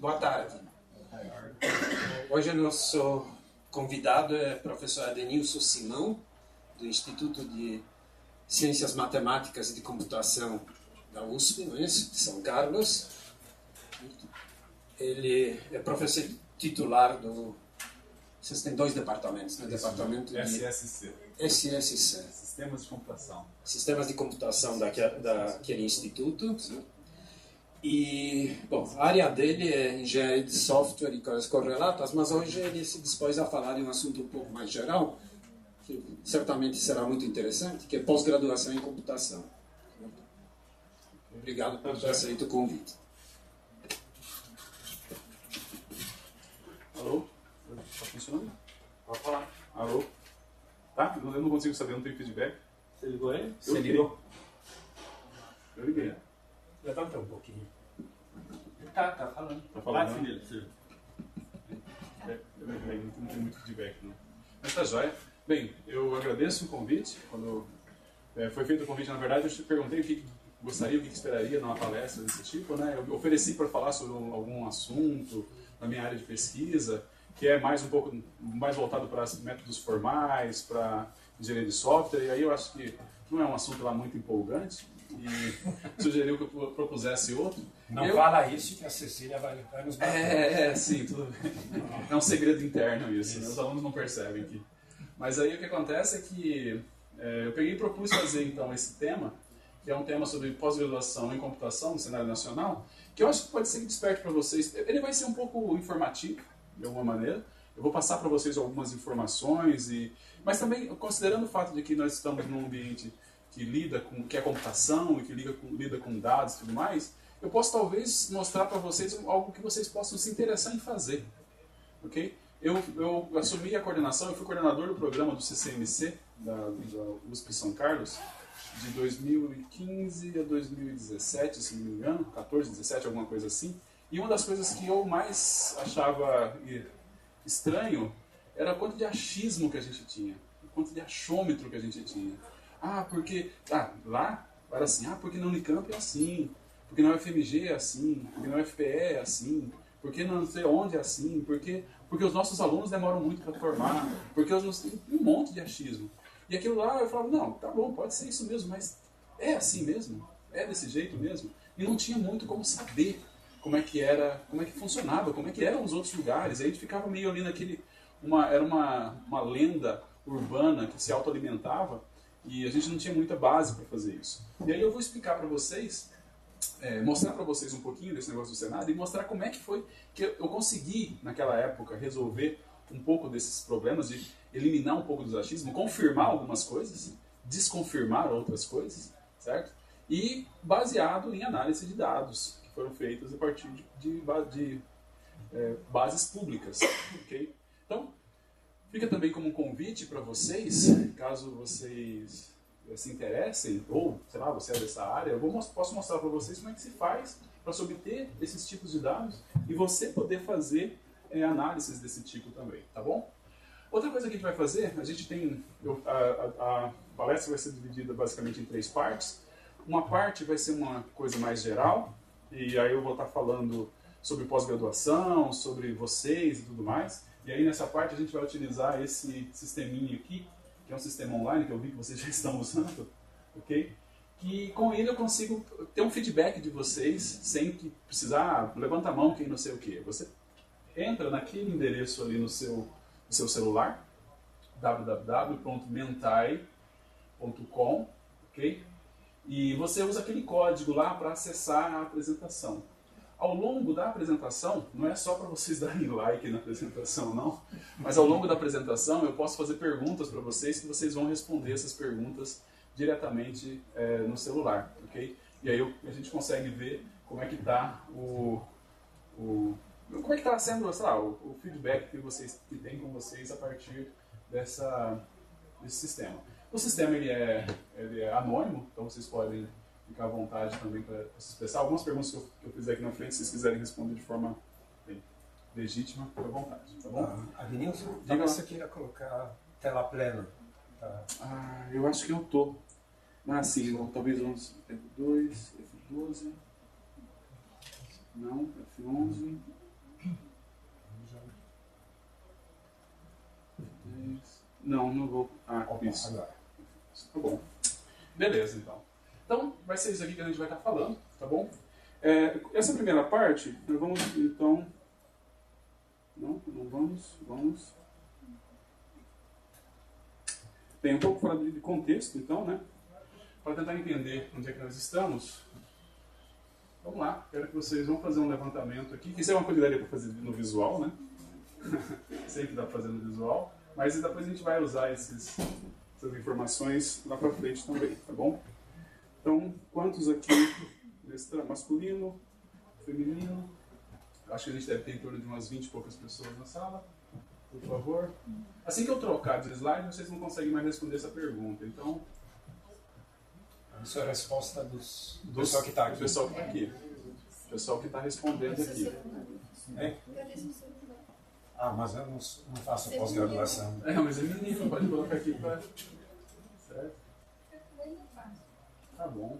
Boa tarde. Hoje o nosso convidado é o professor Adenilson Simão, do Instituto de Ciências Matemáticas e de Computação da USP, não é isso? De São Carlos. Ele é professor titular do... Vocês têm dois departamentos, né? Departamento de SSC. SSC. Sistemas de Computação. Sistemas de Computação daquele instituto. Sim. E, bom, a área dele é engenharia de software e coisas correlatas, mas hoje ele se dispôs a falar de um assunto um pouco mais geral, que certamente será muito interessante, que é pós-graduação em computação. Obrigado por ter aceito o convite. Alô? Está funcionando? Pode falar. Alô? Tá? Eu não consigo saber, não tem feedback. Você ligou aí? Você ligou? Eu liguei. Levanta um pouquinho. Tá falando. Tá falando, Vai, né? filho. Não tem muito feedback, não. Mas tá jóia. Bem, eu agradeço o convite. Quando foi feito o convite, na verdade, eu te perguntei o que gostaria, o que esperaria numa palestra desse tipo, né? Eu ofereci para falar sobre algum assunto na minha área de pesquisa, que é mais um pouco mais voltado para métodos formais, para engenharia de software, e aí eu acho que não é um assunto lá muito empolgante, e sugeriu que eu propusesse outro. Não fala isso que a Cecília vai nos bater. Sim, tudo bem. É um segredo interno isso, né? Os alunos não percebem aqui. Mas aí o que acontece é que eu peguei e propus fazer então esse tema, que é um tema sobre pós-graduação em computação no cenário nacional, que eu acho que pode ser que desperte para vocês. Ele vai ser um pouco informativo, de alguma maneira. Eu vou passar para vocês algumas informações, mas também considerando o fato de que nós estamos num ambiente que é computação e que lida com dados e tudo mais, eu posso talvez mostrar para vocês algo que vocês possam se interessar em fazer. Ok? Eu assumi a coordenação, eu fui coordenador do programa do CCMC, da USP São Carlos, de 2015 a 2017, se não me engano, 14, 17, alguma coisa assim. E uma das coisas que eu mais achava estranho era o quanto de achismo que a gente tinha, o quanto de achômetro que a gente tinha. Porque lá era assim, porque na Unicamp é assim, porque na UFMG é assim, porque na UFPE é assim, porque não sei onde é assim, porque os nossos alunos demoram muito para formar, porque um monte de achismo. E aquilo lá eu falava, não, tá bom, pode ser isso mesmo, mas é assim mesmo? É desse jeito mesmo? E não tinha muito como saber como é que era, como é que funcionava, como é que eram os outros lugares. Aí a gente ficava meio ali era uma lenda urbana que se autoalimentava e a gente não tinha muita base para fazer isso. E aí eu vou explicar para vocês, mostrar para vocês um pouquinho desse negócio do cenário e mostrar como é que foi que eu consegui, naquela época, resolver um pouco desses problemas, de eliminar um pouco dos achismos, confirmar algumas coisas, desconfirmar outras coisas, certo? E baseado em análise de dados que foram feitas a partir de bases públicas, ok? Então, fica também como um convite para vocês, caso vocês se interessem, ou, sei lá, você é dessa área, posso mostrar para vocês como é que se faz para se obter esses tipos de dados e você poder fazer análises desse tipo também, tá bom? Outra coisa que a gente vai fazer, a gente tem, a palestra vai ser dividida basicamente em 3 partes. Uma parte vai ser uma coisa mais geral, e aí eu vou estar falando sobre pós-graduação, sobre vocês e tudo mais. E aí nessa parte a gente vai utilizar esse sisteminha aqui, que é um sistema online que eu vi que vocês já estão usando, ok? Que com ele eu consigo ter um feedback de vocês sem que precisar, levanta a mão quem não sei o que. Você entra naquele endereço ali no seu celular, www.mentai.com, ok? E você usa aquele código lá para acessar a apresentação. Ao longo da apresentação, não é só para vocês darem like na apresentação, não, mas ao longo da apresentação eu posso fazer perguntas para vocês que vocês vão responder essas perguntas diretamente no celular, ok? E aí a gente consegue ver como é que está como é que está sendo, sei lá, o feedback que tem com vocês a partir desse sistema. O sistema ele é anônimo, então vocês podem ficar à vontade também para se expressar. Algumas perguntas que eu fizer aqui na frente, se vocês quiserem responder de forma legítima, fica à vontade, tá bom? Adenilson, talvez você queira colocar tela plena. Tá? Eu acho que eu tô. Sim, talvez uns F2, F12, não, F11, Não, não vou. Ah, isso. Agora. Tá bom. Beleza, então. Então, vai ser isso aqui que a gente vai estar falando, tá bom? Essa primeira parte, nós vamos, então... Não vamos... Tem um pouco fora de contexto, então, né? Para tentar entender onde é que nós estamos, vamos lá. Quero que vocês vão fazer um levantamento aqui. Isso é uma coisa que daria para fazer no visual, né? Sei que dá para fazer no visual. Mas depois a gente vai usar essas informações lá para frente também, tá bom? Então, quantos aqui? Masculino, feminino? Acho que a gente deve ter em torno de umas 20 e poucas pessoas na sala. Por favor. Assim que eu trocar de slide, vocês não conseguem mais responder essa pergunta. Então... Isso é a resposta do pessoal que está aqui. Do pessoal que está aqui. O pessoal que está respondendo aqui. É? Ah, mas eu não faço pós-graduação. Mas é menino, pode colocar aqui para... Certo? Tá bom.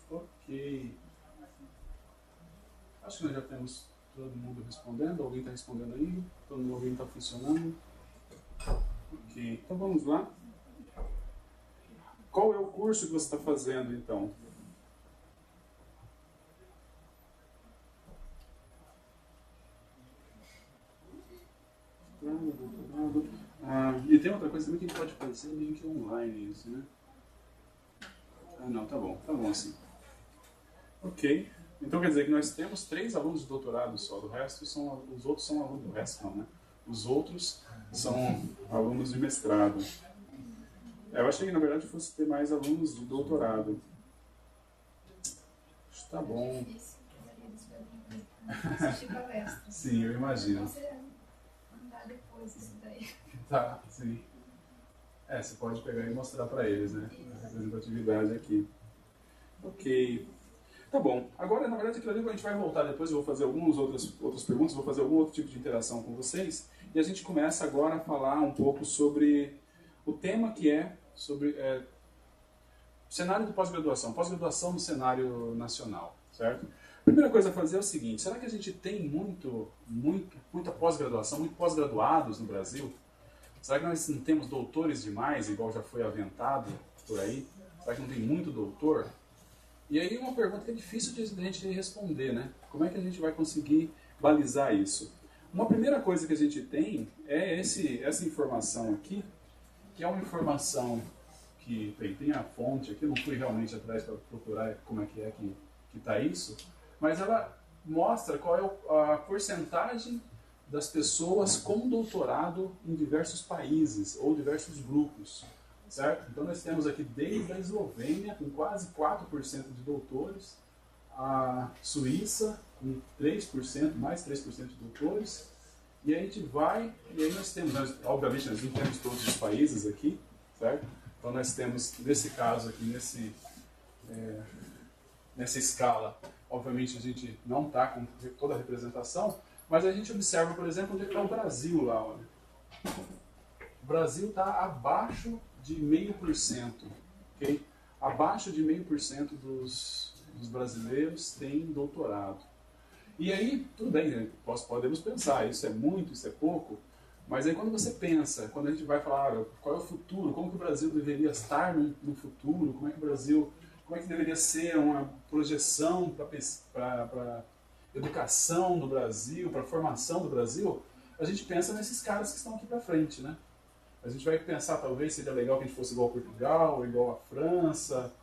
Ok. Acho que nós já temos todo mundo respondendo. Alguém está respondendo aí? Todo mundo está funcionando? Ok. Então vamos lá. Qual é o curso que você está fazendo, então? E tem outra coisa também que a gente pode fazer meio que online isso, né? Não, tá bom assim. Ok. Então quer dizer que nós temos 3 alunos de doutorado só, os outros são alunos do resto não, né? Os outros são alunos de mestrado. Eu achei que na verdade fosse ter mais alunos de doutorado. Tá bom. Sim, eu imagino. Depois isso daí. Tá, sim. Você pode pegar e mostrar para eles, né? A representatividade aqui. Ok. Tá bom. Agora, na verdade, aquilo ali a gente vai voltar depois, eu vou fazer algumas outras perguntas, vou fazer algum outro tipo de interação com vocês, e a gente começa agora a falar um pouco sobre o tema que é sobre cenário de pós-graduação no cenário nacional, certo? A primeira coisa a fazer é o seguinte: será que a gente tem muita pós-graduação, muito pós-graduados no Brasil? Será que nós não temos doutores demais, igual já foi aventado por aí? Será que não tem muito doutor? E aí uma pergunta que é difícil de a gente responder, né? Como é que a gente vai conseguir balizar isso? Uma primeira coisa que a gente tem é essa informação aqui, que é uma informação que tem a fonte aqui, não fui realmente atrás para procurar como é que está isso, mas ela mostra qual é a porcentagem das pessoas com doutorado em diversos países ou diversos grupos, certo? Então nós temos aqui desde a Eslovênia, com quase 4% de doutores, a Suíça, com 3%, mais 3% de doutores, e aí a gente vai, e aí obviamente nós não temos todos os países aqui, certo? Então nós temos, nesse caso aqui, nessa escala, obviamente a gente não está com toda a representação, mas a gente observa, por exemplo, onde está o Brasil lá. Olha. O Brasil está abaixo de 0,5%. Okay? Abaixo de 0,5% dos brasileiros têm doutorado. E aí, tudo bem, né? Podemos pensar, isso é muito, isso é pouco, mas aí quando você pensa, quando a gente vai falar qual é o futuro, como que o Brasil deveria estar no futuro, como é que deveria ser uma projeção para educação do Brasil, para a formação do Brasil, a gente pensa nesses caras que estão aqui para frente, né? A gente vai pensar, talvez seria legal que a gente fosse igual a Portugal, ou igual a França,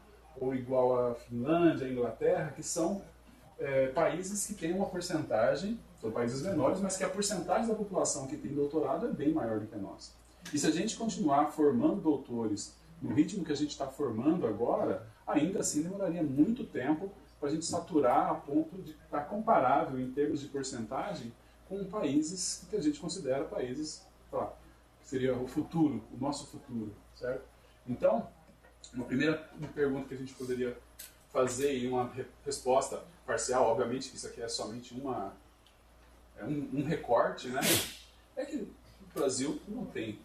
ou igual a Finlândia, a Inglaterra, que são países que têm uma porcentagem, são países menores, mas que a porcentagem da população que tem doutorado é bem maior do que a nossa. E se a gente continuar formando doutores no ritmo que a gente está formando agora, ainda assim demoraria muito tempo para a gente saturar a ponto de estar comparável em termos de porcentagem com países que a gente considera países, que seria o futuro, o nosso futuro, certo? Então, uma primeira pergunta que a gente poderia fazer e uma resposta parcial, obviamente que isso aqui é somente um recorte, né? É que o Brasil não tem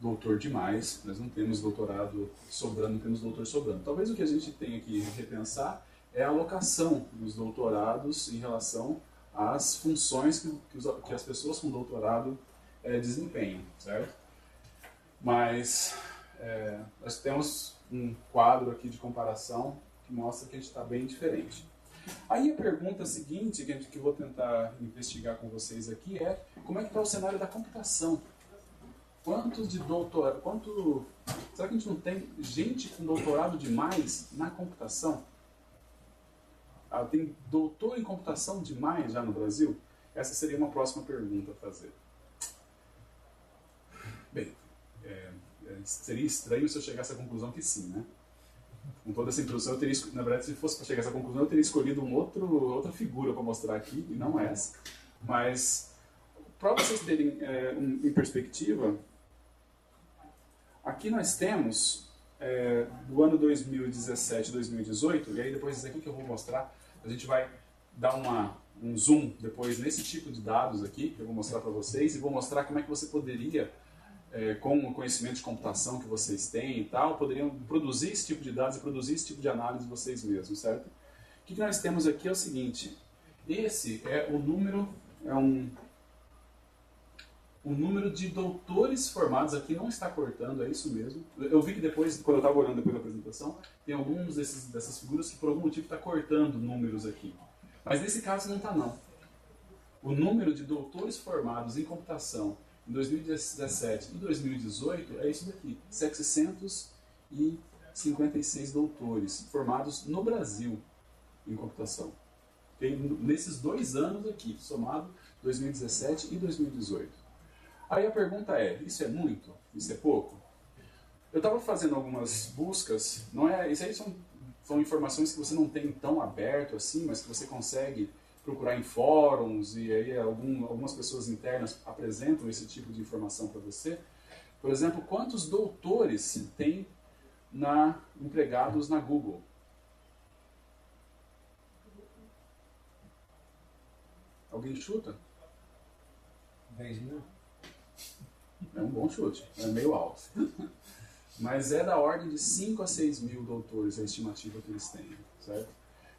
doutor demais, nós não temos doutorado sobrando, não temos doutor sobrando. Talvez o que a gente tenha que repensar é a alocação dos doutorados em relação às funções que as pessoas com doutorado desempenho, certo? Mas nós temos um quadro aqui de comparação que mostra que a gente está bem diferente. Aí a pergunta seguinte, que eu vou tentar investigar com vocês aqui é: como é que está o cenário da computação? Quantos de doutorado, será que a gente não tem gente com doutorado demais na computação? Tem doutor em computação demais já no Brasil? Essa seria uma próxima pergunta a fazer. Bem, seria estranho se eu chegasse à conclusão que sim, né? Com toda essa introdução, eu teria, na verdade, se fosse para chegar a essa conclusão, eu teria escolhido outra figura para mostrar aqui, e não essa. Mas, para vocês terem em perspectiva, aqui nós temos, do ano 2017 e 2018, e aí depois disso aqui que eu vou mostrar, a gente vai dar um zoom depois nesse tipo de dados aqui, que eu vou mostrar para vocês, e vou mostrar como é que você poderia, com o conhecimento de computação que vocês têm e tal, poderiam produzir esse tipo de dados e produzir esse tipo de análise vocês mesmos, certo? O que nós temos aqui é o seguinte: esse é o número, o número de doutores formados. Aqui não está cortando, é isso mesmo. Eu vi que depois, quando eu estava olhando depois da apresentação, tem alguns dessas figuras que por algum motivo está cortando números aqui. Mas nesse caso não está não. O número de doutores formados em computação em 2017 e 2018 é isso daqui: 756 doutores formados no Brasil em computação. Okay? Nesses 2 anos aqui, somado 2017 e 2018. Aí a pergunta é: isso é muito? Isso é pouco? Eu estava fazendo algumas buscas, isso aí são informações que você não tem tão aberto assim, mas que você consegue procurar em fóruns, e aí algumas pessoas internas apresentam esse tipo de informação para você. Por exemplo, quantos doutores tem empregados na Google? Alguém chuta? 10 mil? É um bom chute, é meio alto. Mas é da ordem de 5 a 6 mil doutores a estimativa que eles têm, certo?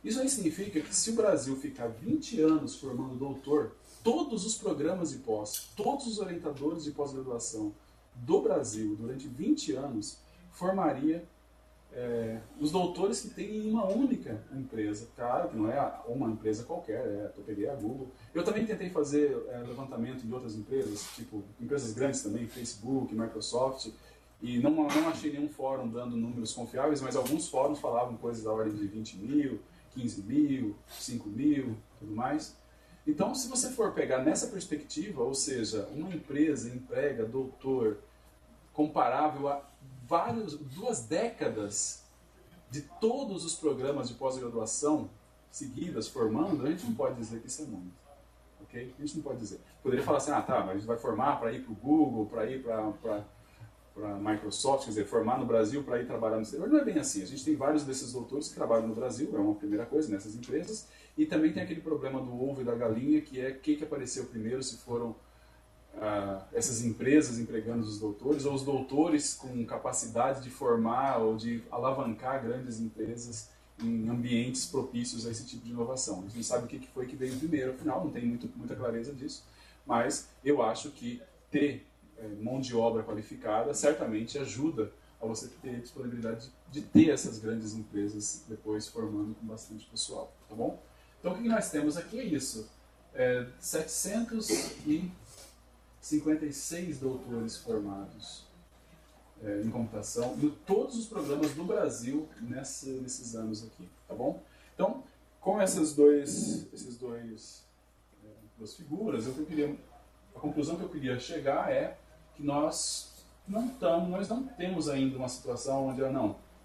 Isso aí significa que se o Brasil ficar 20 anos formando doutor, todos os programas de pós, todos os orientadores de pós-graduação do Brasil, durante 20 anos, formaria os doutores que tem em uma única empresa. Claro que não é uma empresa qualquer, eu peguei a Google. Eu também tentei fazer levantamento em outras empresas, tipo empresas grandes também, Facebook, Microsoft, e não achei nenhum fórum dando números confiáveis, mas alguns fóruns falavam coisas da ordem de 20 mil, 15 mil, 5 mil, tudo mais. Então, se você for pegar nessa perspectiva, ou seja, uma empresa emprega doutor comparável a 2 décadas de todos os programas de pós-graduação seguidas, formando, a gente não pode dizer que isso é muito. Okay? A gente não pode dizer. Poderia falar assim: mas a gente vai formar para ir para o Google, para ir para a Microsoft, quer dizer, formar no Brasil para ir trabalhar no exterior. Não é bem assim. A gente tem vários desses doutores que trabalham no Brasil, é uma primeira coisa, nessas empresas, e também tem aquele problema do ovo e da galinha, que é o que apareceu primeiro, se foram essas empresas empregando os doutores, ou os doutores com capacidade de formar ou de alavancar grandes empresas em ambientes propícios a esse tipo de inovação. A gente não sabe o que foi que veio primeiro, afinal, não tem muita clareza disso, mas eu acho que ter mão de obra qualificada certamente ajuda a você ter disponibilidade de ter essas grandes empresas depois formando com bastante pessoal, tá bom? Então o que nós temos aqui é isso: 756 doutores formados em computação em todos os programas do Brasil nesses anos aqui, tá bom? Então, com duas figuras, a conclusão que eu queria chegar é que nós não temos ainda uma situação onde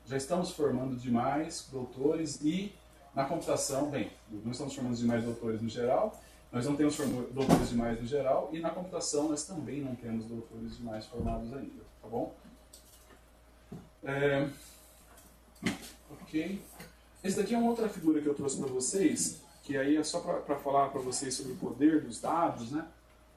já estamos formando demais doutores, e na computação, não estamos formando demais doutores no geral, nós não temos doutores demais no geral, e na computação nós também não temos doutores demais formados ainda, tá bom? Ok. Esse daqui é uma outra figura que eu trouxe para vocês, que aí é só para falar para vocês sobre o poder dos dados, né?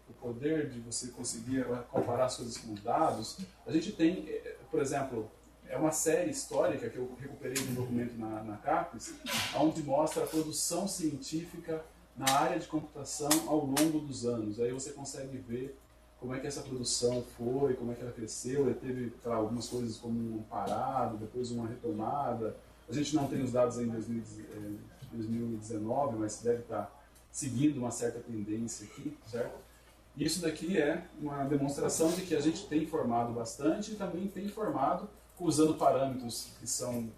O poder de você conseguir comparar as coisas com dados. A gente tem, por exemplo, é uma série histórica que eu recuperei de um documento na CAPES, onde mostra a produção científica na área de computação ao longo dos anos. Aí você consegue ver como é que essa produção foi, como é que ela cresceu, ele teve algumas coisas como um parado, depois uma retomada. A gente não tem os dados aí em 2019, mas deve estar seguindo uma certa tendência aqui, certo? E isso daqui é uma demonstração de que a gente tem formado bastante e também tem formado usando parâmetros que são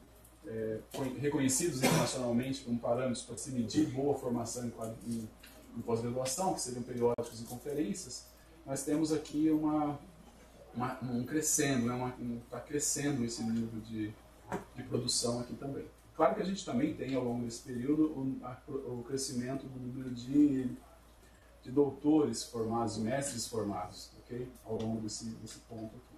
reconhecidos internacionalmente como parâmetros para se medir boa formação em pós-graduação, que seriam periódicos e conferências. Nós temos aqui um crescendo, está crescendo esse nível de produção aqui também. Claro que a gente também tem, ao longo desse período, o crescimento do número de doutores formados, mestres formados, ok? Ao longo desse ponto aqui.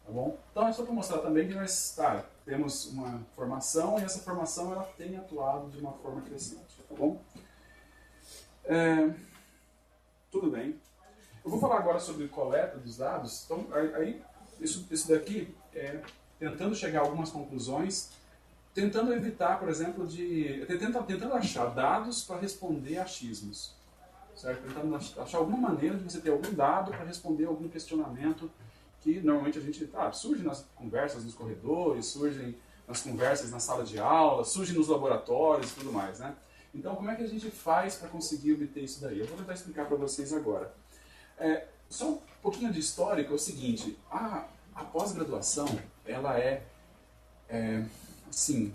Tá bom? Então é só para mostrar também que nós temos uma formação e essa formação ela tem atuado de uma forma crescente. Tá bom? Tudo bem. Eu vou falar agora sobre coleta dos dados. Então, aí, isso daqui é tentando chegar a algumas conclusões, tentando evitar, por exemplo, tentando achar dados para responder a achismos. Certo? Tentando achar alguma maneira de você ter algum dado para responder algum questionamento que normalmente a gente surge nas conversas nos corredores, surgem nas conversas na sala de aula, surge nos laboratórios e tudo mais, né? Então, como é que a gente faz para conseguir obter isso daí? Eu vou tentar explicar para vocês agora. Só um pouquinho de histórico é o seguinte: a pós-graduação, ela assim,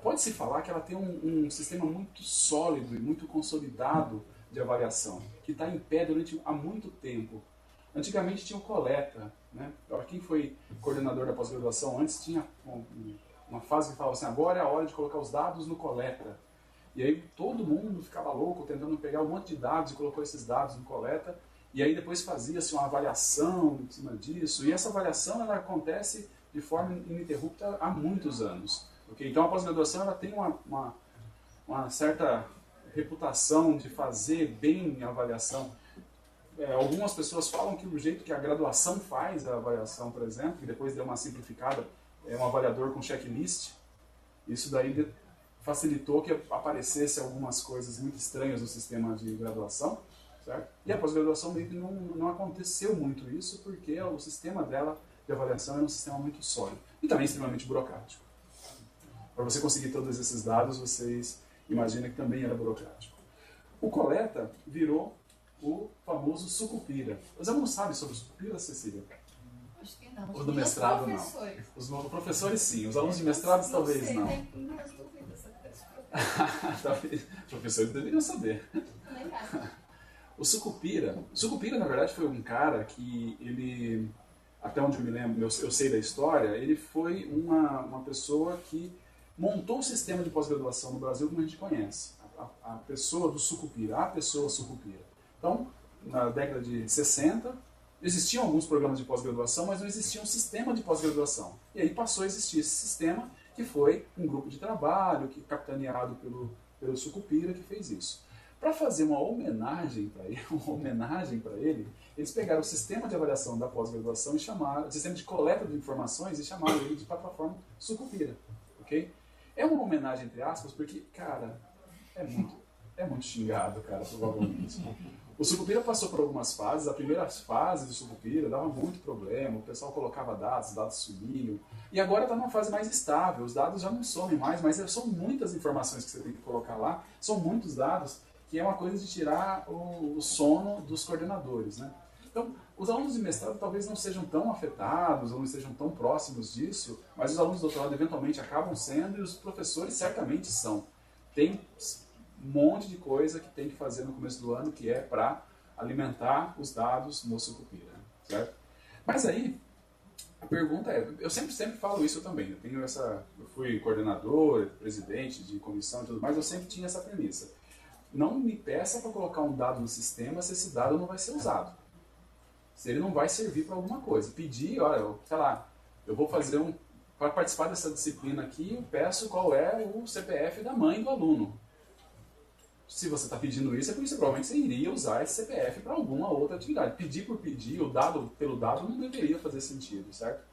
pode-se falar que ela tem um sistema muito sólido e muito consolidado de avaliação, que está em pé há muito tempo. Antigamente tinha o coleta, né? Quem foi coordenador da pós-graduação antes tinha uma fase que falava assim: agora é a hora de colocar os dados no coleta. E aí todo mundo ficava louco tentando pegar um monte de dados e colocou esses dados no coleta. E aí depois fazia-se uma avaliação em cima disso. E essa avaliação ela acontece de forma ininterrupta há muitos anos. Okay? Então a pós-graduação ela tem uma certa reputação de fazer bem a avaliação. Algumas pessoas falam que o jeito que a graduação faz a avaliação, por exemplo, que depois deu uma simplificada, é um avaliador com checklist. Isso daí facilitou que aparecesse algumas coisas muito estranhas no sistema de graduação, certo? E a pós-graduação meio que não aconteceu muito isso, porque o sistema dela de avaliação era um sistema muito sólido e também extremamente burocrático. Para você conseguir todos esses dados, vocês imaginam que também era burocrático. O coleta virou o famoso sucupira. Os alunos sabem sobre o sucupira, Cecília? Acho que não. Os do mestrado, não. Os professores, sim. Os alunos de mestrado, talvez não. Tem minhas dúvidas sobre esse Os professores deveriam saber. O Sucupira, na verdade, foi um cara que ele, até onde eu me lembro, eu sei da história, ele foi uma pessoa que montou o sistema de pós-graduação no Brasil como a gente conhece. A pessoa do Sucupira, a pessoa Sucupira. Então, na década de 60, existiam alguns programas de pós-graduação, mas não existia um sistema de pós-graduação. E aí passou a existir esse sistema, que foi um grupo de trabalho, capitaneado pelo Sucupira, que fez isso. Para fazer uma homenagem para ele, eles pegaram o sistema de avaliação da pós-graduação e chamaram, o sistema de coleta de informações e chamaram ele de plataforma Sucupira. Okay? É uma homenagem, entre aspas, porque, cara, é muito xingado, cara, provavelmente. O Sucupira passou por algumas fases. A primeira fase do Sucupira dava muito problema, o pessoal colocava dados, os dados sumiam. E agora está numa fase mais estável, os dados já não somem mais, mas são muitas informações que você tem que colocar lá, são muitos dados, que é uma coisa de tirar o sono dos coordenadores, né? Então, os alunos de mestrado talvez não sejam tão afetados, ou não estejam tão próximos disso, mas os alunos de doutorado eventualmente acabam sendo, e os professores certamente são. Tem um monte de coisa que tem que fazer no começo do ano, que é para alimentar os dados no Sucupira, certo? Mas aí, a pergunta é, eu sempre falo isso também, eu fui coordenador, presidente de comissão e tudo mais, eu sempre tinha essa premissa. Não me peça para colocar um dado no sistema se esse dado não vai ser usado. Se ele não vai servir para alguma coisa. Pedir, olha, sei lá, eu vou fazer para participar dessa disciplina aqui, eu peço qual é o CPF da mãe do aluno. Se você está pedindo isso, é porque provavelmente você iria usar esse CPF para alguma outra atividade. Pedir por pedir, o dado pelo dado, não deveria fazer sentido, certo?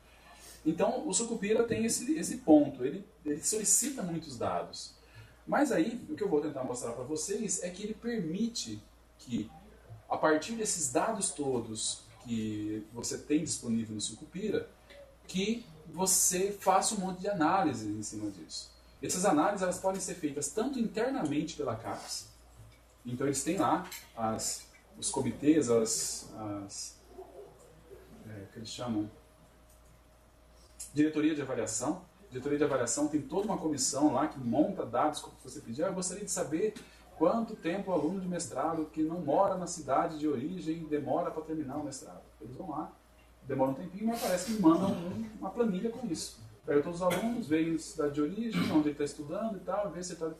Então, o Sucupira tem esse ponto, ele solicita muitos dados. Mas aí, o que eu vou tentar mostrar para vocês é que ele permite que a partir desses dados todos que você tem disponível no Sucupira, que você faça um monte de análises em cima disso. Essas análises elas podem ser feitas tanto internamente pela CAPES, então eles têm lá os comitês, que eles chamam diretoria de avaliação. A diretoria de avaliação tem toda uma comissão lá que monta dados, como você pedir. Eu gostaria de saber quanto tempo o aluno de mestrado que não mora na cidade de origem demora para terminar o mestrado. Eles vão lá, demora um tempinho, mas parece que me mandam uma planilha com isso. Pega todos os alunos, veem a cidade de origem, onde ele está estudando e tal, vê se ele está...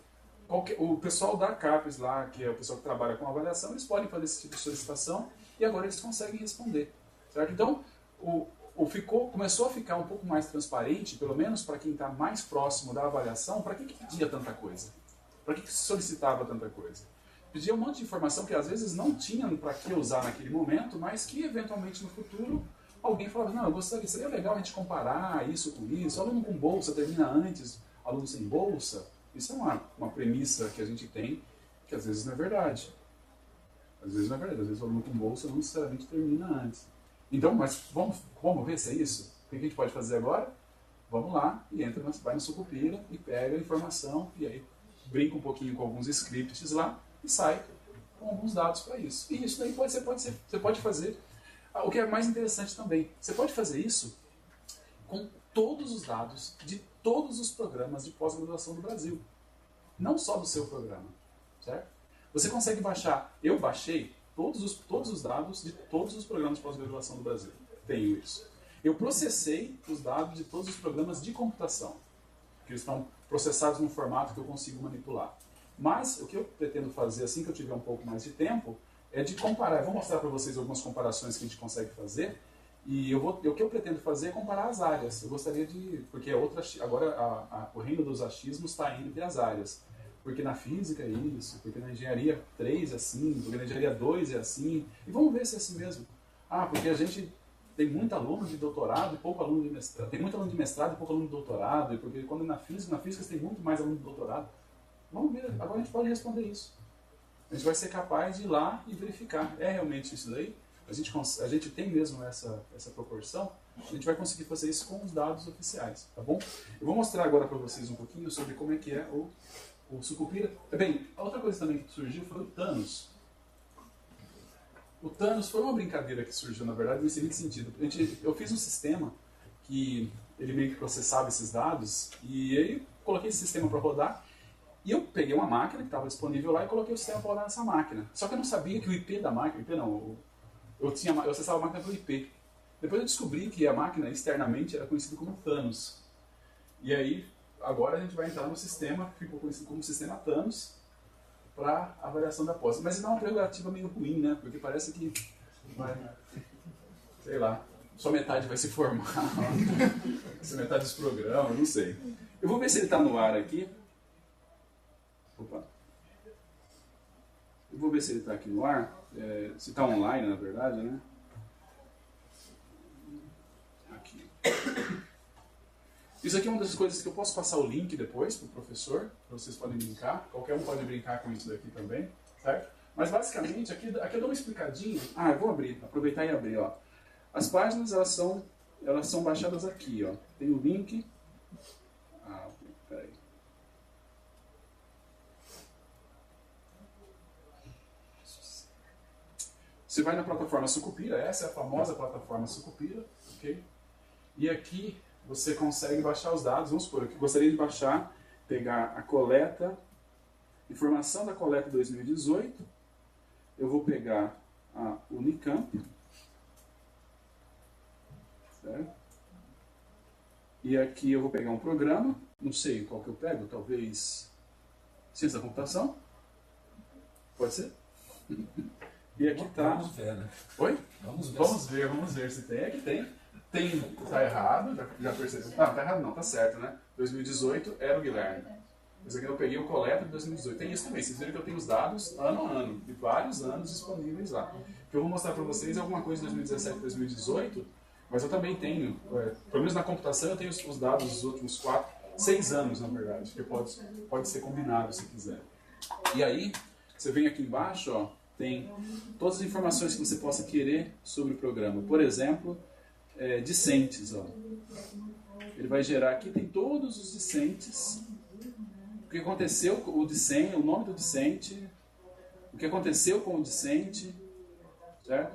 O pessoal da CAPES lá, que é o pessoal que trabalha com avaliação, eles podem fazer esse tipo de solicitação e agora eles conseguem responder. Certo? Então, começou a ficar um pouco mais transparente, pelo menos para quem está mais próximo da avaliação, para que pedia tanta coisa? Para que se solicitava tanta coisa? Pedia um monte de informação que às vezes não tinham para que usar naquele momento, mas que eventualmente no futuro alguém falava, não, eu gostaria, seria legal a gente comparar isso com isso, aluno com bolsa termina antes, aluno sem bolsa. Isso é uma premissa que a gente tem, que às vezes não é verdade. Às vezes não é verdade, às vezes o aluno com bolsa não necessariamente termina antes. Então, mas vamos ver se é isso? O que a gente pode fazer agora? Vamos lá e vai no Sucupira e pega a informação e aí brinca um pouquinho com alguns scripts lá e sai com alguns dados para isso. E isso daí você pode fazer. O que é mais interessante também, você pode fazer isso com todos os dados de todos os programas de pós-graduação do Brasil. Não só do seu programa, certo? Você consegue baixar, eu baixei todos os dados de todos os programas de pós-graduação do Brasil. Tenho isso. Eu processei os dados de todos os programas de computação, que eles estão processados num formato que eu consigo manipular. Mas o que eu pretendo fazer assim que eu tiver um pouco mais de tempo é de comparar. Eu vou mostrar para vocês algumas comparações que a gente consegue fazer. E o que eu pretendo fazer é comparar as áreas. Eu gostaria de... Porque agora o reino dos achismos está entre as áreas. Porque na física é isso, porque na engenharia 3 é assim, porque na engenharia 2 é assim. E vamos ver se é assim mesmo. Porque a gente tem muito aluno de doutorado e pouco aluno de mestrado. Tem muito aluno de mestrado e pouco aluno de doutorado. E porque quando na física você tem muito mais aluno de doutorado. Vamos ver, agora a gente pode responder isso. A gente vai ser capaz de ir lá e verificar. É realmente isso daí? A gente tem mesmo essa proporção? A gente vai conseguir fazer isso com os dados oficiais, tá bom? Eu vou mostrar agora para vocês um pouquinho sobre como é que é o Sucupira. Bem, a outra coisa também que surgiu foi o Thanos. O Thanos foi uma brincadeira que surgiu, na verdade, no seguinte sentido. Eu fiz um sistema que ele meio que processava esses dados e aí coloquei esse sistema para rodar e eu peguei uma máquina que estava disponível lá e coloquei o sistema para rodar nessa máquina. Só que eu não sabia que o IP da máquina... Eu acessava a máquina pelo IP. Depois eu descobri que a máquina externamente era conhecida como Thanos. E aí, agora a gente vai entrar no sistema que ficou conhecido como sistema Thanos para avaliação da pós. Mas não é uma prerrogativa meio ruim, né? Porque parece que sei lá, só metade vai se formar. Só metade dos programas, não sei. Eu vou ver se ele está no ar aqui. Opa. Eu vou ver se ele está aqui no ar. Se está online, na verdade, né? Aqui. Isso aqui é uma das coisas que eu posso passar o link depois para o professor, vocês podem brincar, qualquer um pode brincar com isso daqui também, certo? Mas basicamente, aqui eu dou uma explicadinha. Eu vou abrir, aproveitar e abrir, ó. As páginas, elas são baixadas aqui, ó. Tem o link. Peraí. Você vai na plataforma Sucupira, essa é a famosa plataforma Sucupira, ok? E aqui você consegue baixar os dados. Vamos supor, eu gostaria de pegar a coleta, informação da coleta 2018, eu vou pegar a Unicamp, certo? E aqui eu vou pegar um programa, não sei qual que eu pego, talvez Ciência da Computação, pode ser? E aqui está... Vamos ver, né? Oi? Vamos ver se tem. Aqui tem. Tá errado, já percebeu. Tá errado não, tá certo, né? 2018 era o Guilherme. Mas aqui eu peguei o coleta de 2018. Tem isso também, vocês viram que eu tenho os dados ano a ano, de vários anos disponíveis lá. O que eu vou mostrar para vocês é alguma coisa de 2017 e 2018, mas eu também tenho, pelo menos na computação, eu tenho os dados dos últimos 6 anos, na verdade, que pode ser combinado se quiser. E aí, você vem aqui embaixo, ó, tem todas as informações que você possa querer sobre o programa. Por exemplo, discentes. Ó. Ele vai gerar aqui, tem todos os discentes, o que aconteceu com o discente, o nome do discente, o que aconteceu com o discente, certo?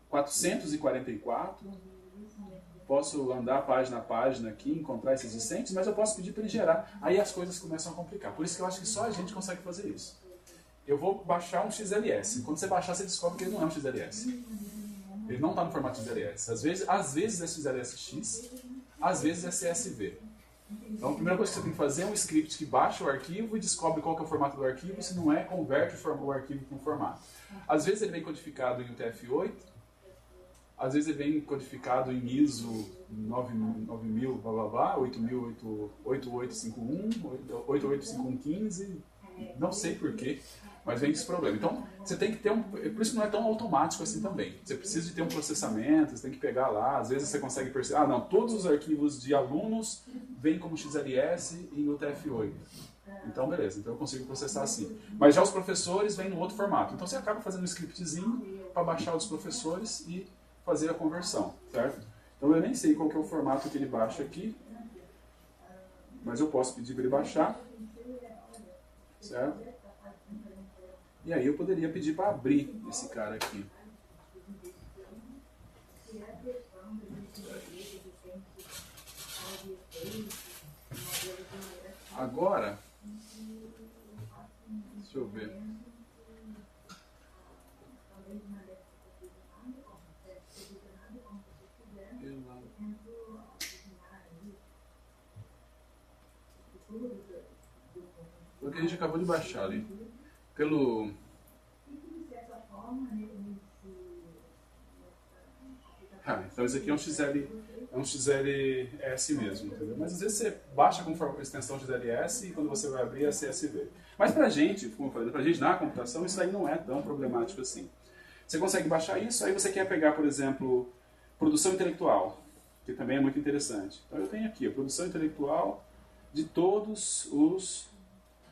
444. Posso andar página a página aqui, encontrar esses discentes, mas eu posso pedir para ele gerar. Aí as coisas começam a complicar. Por isso que eu acho que só a gente consegue fazer isso. Eu vou baixar um XLS. Quando você baixar, você descobre que ele não é um XLS. Ele não está no formato XLS. Às vezes é XLSX, às vezes é CSV. Então a primeira coisa que você tem que fazer é um script que baixa o arquivo e descobre qual que é o formato do arquivo. Se não é, converte o arquivo para um formato. Às vezes ele vem codificado em UTF-8, às vezes ele vem codificado em ISO 9000, blá blá blá, 8851, 885115, não sei porquê, mas vem esse problema. Então, você tem que ter por isso que não é tão automático assim também. Você precisa de ter um processamento, você tem que pegar lá, às vezes você consegue perceber, não, todos os arquivos de alunos vêm como XLS em UTF-8. Então, beleza, então eu consigo processar assim. Mas já os professores vêm no outro formato. Então, você acaba fazendo um scriptzinho para baixar os professores e fazer a conversão, certo? Então, eu nem sei qual que é o formato que ele baixa aqui, mas eu posso pedir para ele baixar, certo? E aí eu poderia pedir para abrir esse cara aqui. Agora, deixa eu ver. Foi o que a gente acabou de baixar ali. Então isso aqui é um XLS mesmo, entendeu? Mas às vezes você baixa com extensão XLS e quando você vai abrir é CSV. Mas pra gente, como eu falei, pra gente na computação, isso aí não é tão problemático assim. Você consegue baixar isso, aí você quer pegar, por exemplo, produção intelectual, que também é muito interessante. Então eu tenho aqui a produção intelectual de tudo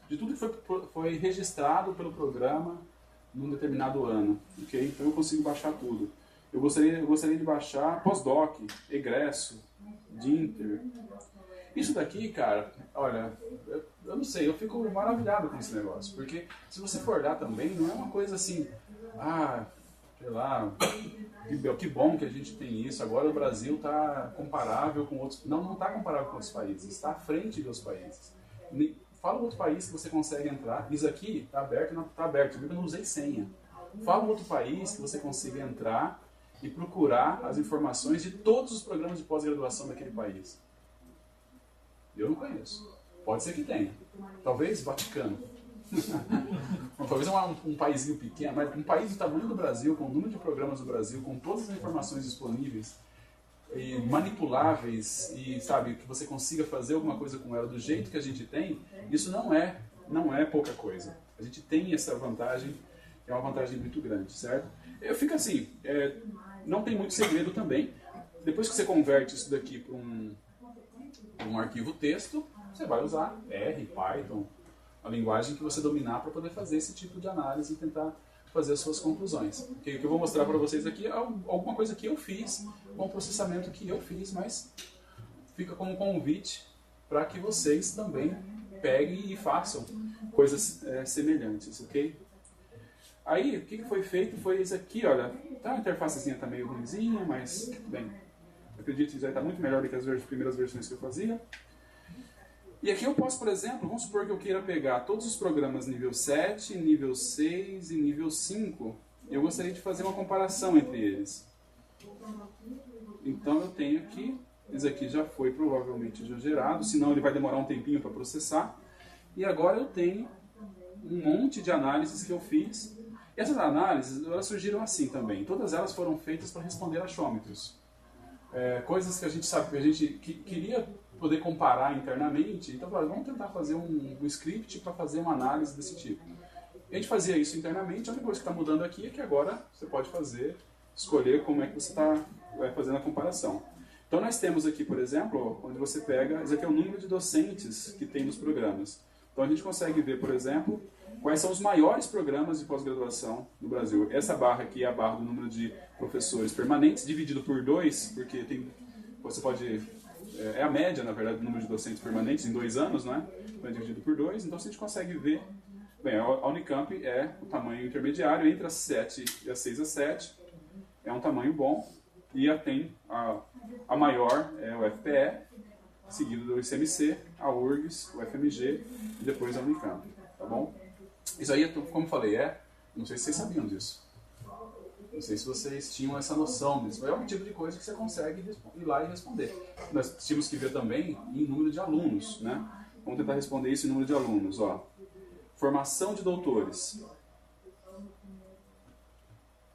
que foi registrado pelo programa num determinado ano, ok? Então eu consigo baixar tudo. Eu gostaria de baixar pós-doc, egresso, Dinter. Isso daqui, cara, olha, eu não sei, eu fico maravilhado com esse negócio, porque se você for olhar também, não é uma coisa assim, sei lá, que bom que a gente tem isso, agora o Brasil está comparável com outros... Não está comparável com outros países, está à frente dos países. Fala um outro país que você consegue entrar, isso aqui está aberto, não está aberto, eu não usei senha. Fala um outro país que você consiga entrar e procurar as informações de todos os programas de pós-graduação daquele país. Eu não conheço. Pode ser que tenha. Talvez Vaticano. Talvez um paísinho pequeno, mas um país do tamanho do Brasil, com o número de programas do Brasil, com todas as informações disponíveis e manipuláveis e, sabe, que você consiga fazer alguma coisa com ela do jeito que a gente tem, isso não é pouca coisa. A gente tem essa vantagem, que é uma vantagem muito grande, certo? Eu fico assim, não tem muito segredo também. Depois que você converte isso daqui para um arquivo texto, você vai usar R, Python, a linguagem que você dominar para poder fazer esse tipo de análise e tentar fazer as suas conclusões. O que eu vou mostrar para vocês aqui é alguma coisa que eu fiz, com o processamento que eu fiz, mas fica como convite para que vocês também peguem e façam coisas semelhantes, ok? Aí, o que foi feito foi isso aqui, olha, a interfacezinha está meio ruimzinha, mas, bem, acredito que já está muito melhor do que as primeiras versões que eu fazia. E aqui eu posso, por exemplo, vamos supor que eu queira pegar todos os programas nível 7, nível 6 e nível 5, e eu gostaria de fazer uma comparação entre eles. Então eu tenho aqui, esse aqui já foi provavelmente já gerado, senão ele vai demorar um tempinho para processar. E agora eu tenho um monte de análises que eu fiz. E essas análises, elas surgiram assim também. Todas elas foram feitas para responder achômetros. Coisas que a gente sabe, que a gente queria poder comparar internamente, então vamos tentar fazer um script para fazer uma análise desse tipo. A gente fazia isso internamente, a única coisa que está mudando aqui é que agora você pode escolher como é que você vai fazendo a comparação. Então nós temos aqui, por exemplo, onde você pega, esse aqui é o número de docentes que tem nos programas. Então a gente consegue ver, por exemplo, quais são os maiores programas de pós-graduação no Brasil. Essa barra aqui é a barra do número de professores permanentes, dividido por 2, porque você pode... É a média, na verdade, do número de docentes permanentes em 2 anos, né? Então é dividido por 2, então a gente consegue ver... Bem, a Unicamp é o tamanho intermediário, entre as 7 e as 6 a 7, é um tamanho bom, e a maior é o FPE, seguido do ICMC, a URGS, o FMG e depois a Unicamp, tá bom? Isso aí, como falei, não sei se vocês sabiam disso. Não sei se vocês tinham essa noção disso. É um tipo de coisa que você consegue ir lá e responder. Nós tínhamos que ver também em número de alunos, né? Vamos tentar responder isso em número de alunos, ó. Formação de doutores.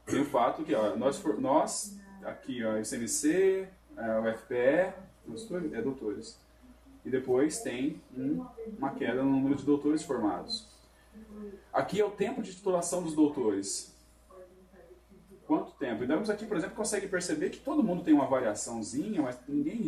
Tem o fato que ó, nós aqui, ó, ICMC, o FPE, é doutores. E depois tem uma queda no número de doutores formados. Aqui é o tempo de titulação dos doutores. Quanto tempo? E damos aqui, por exemplo, consegue perceber que todo mundo tem uma variaçãozinha, mas ninguém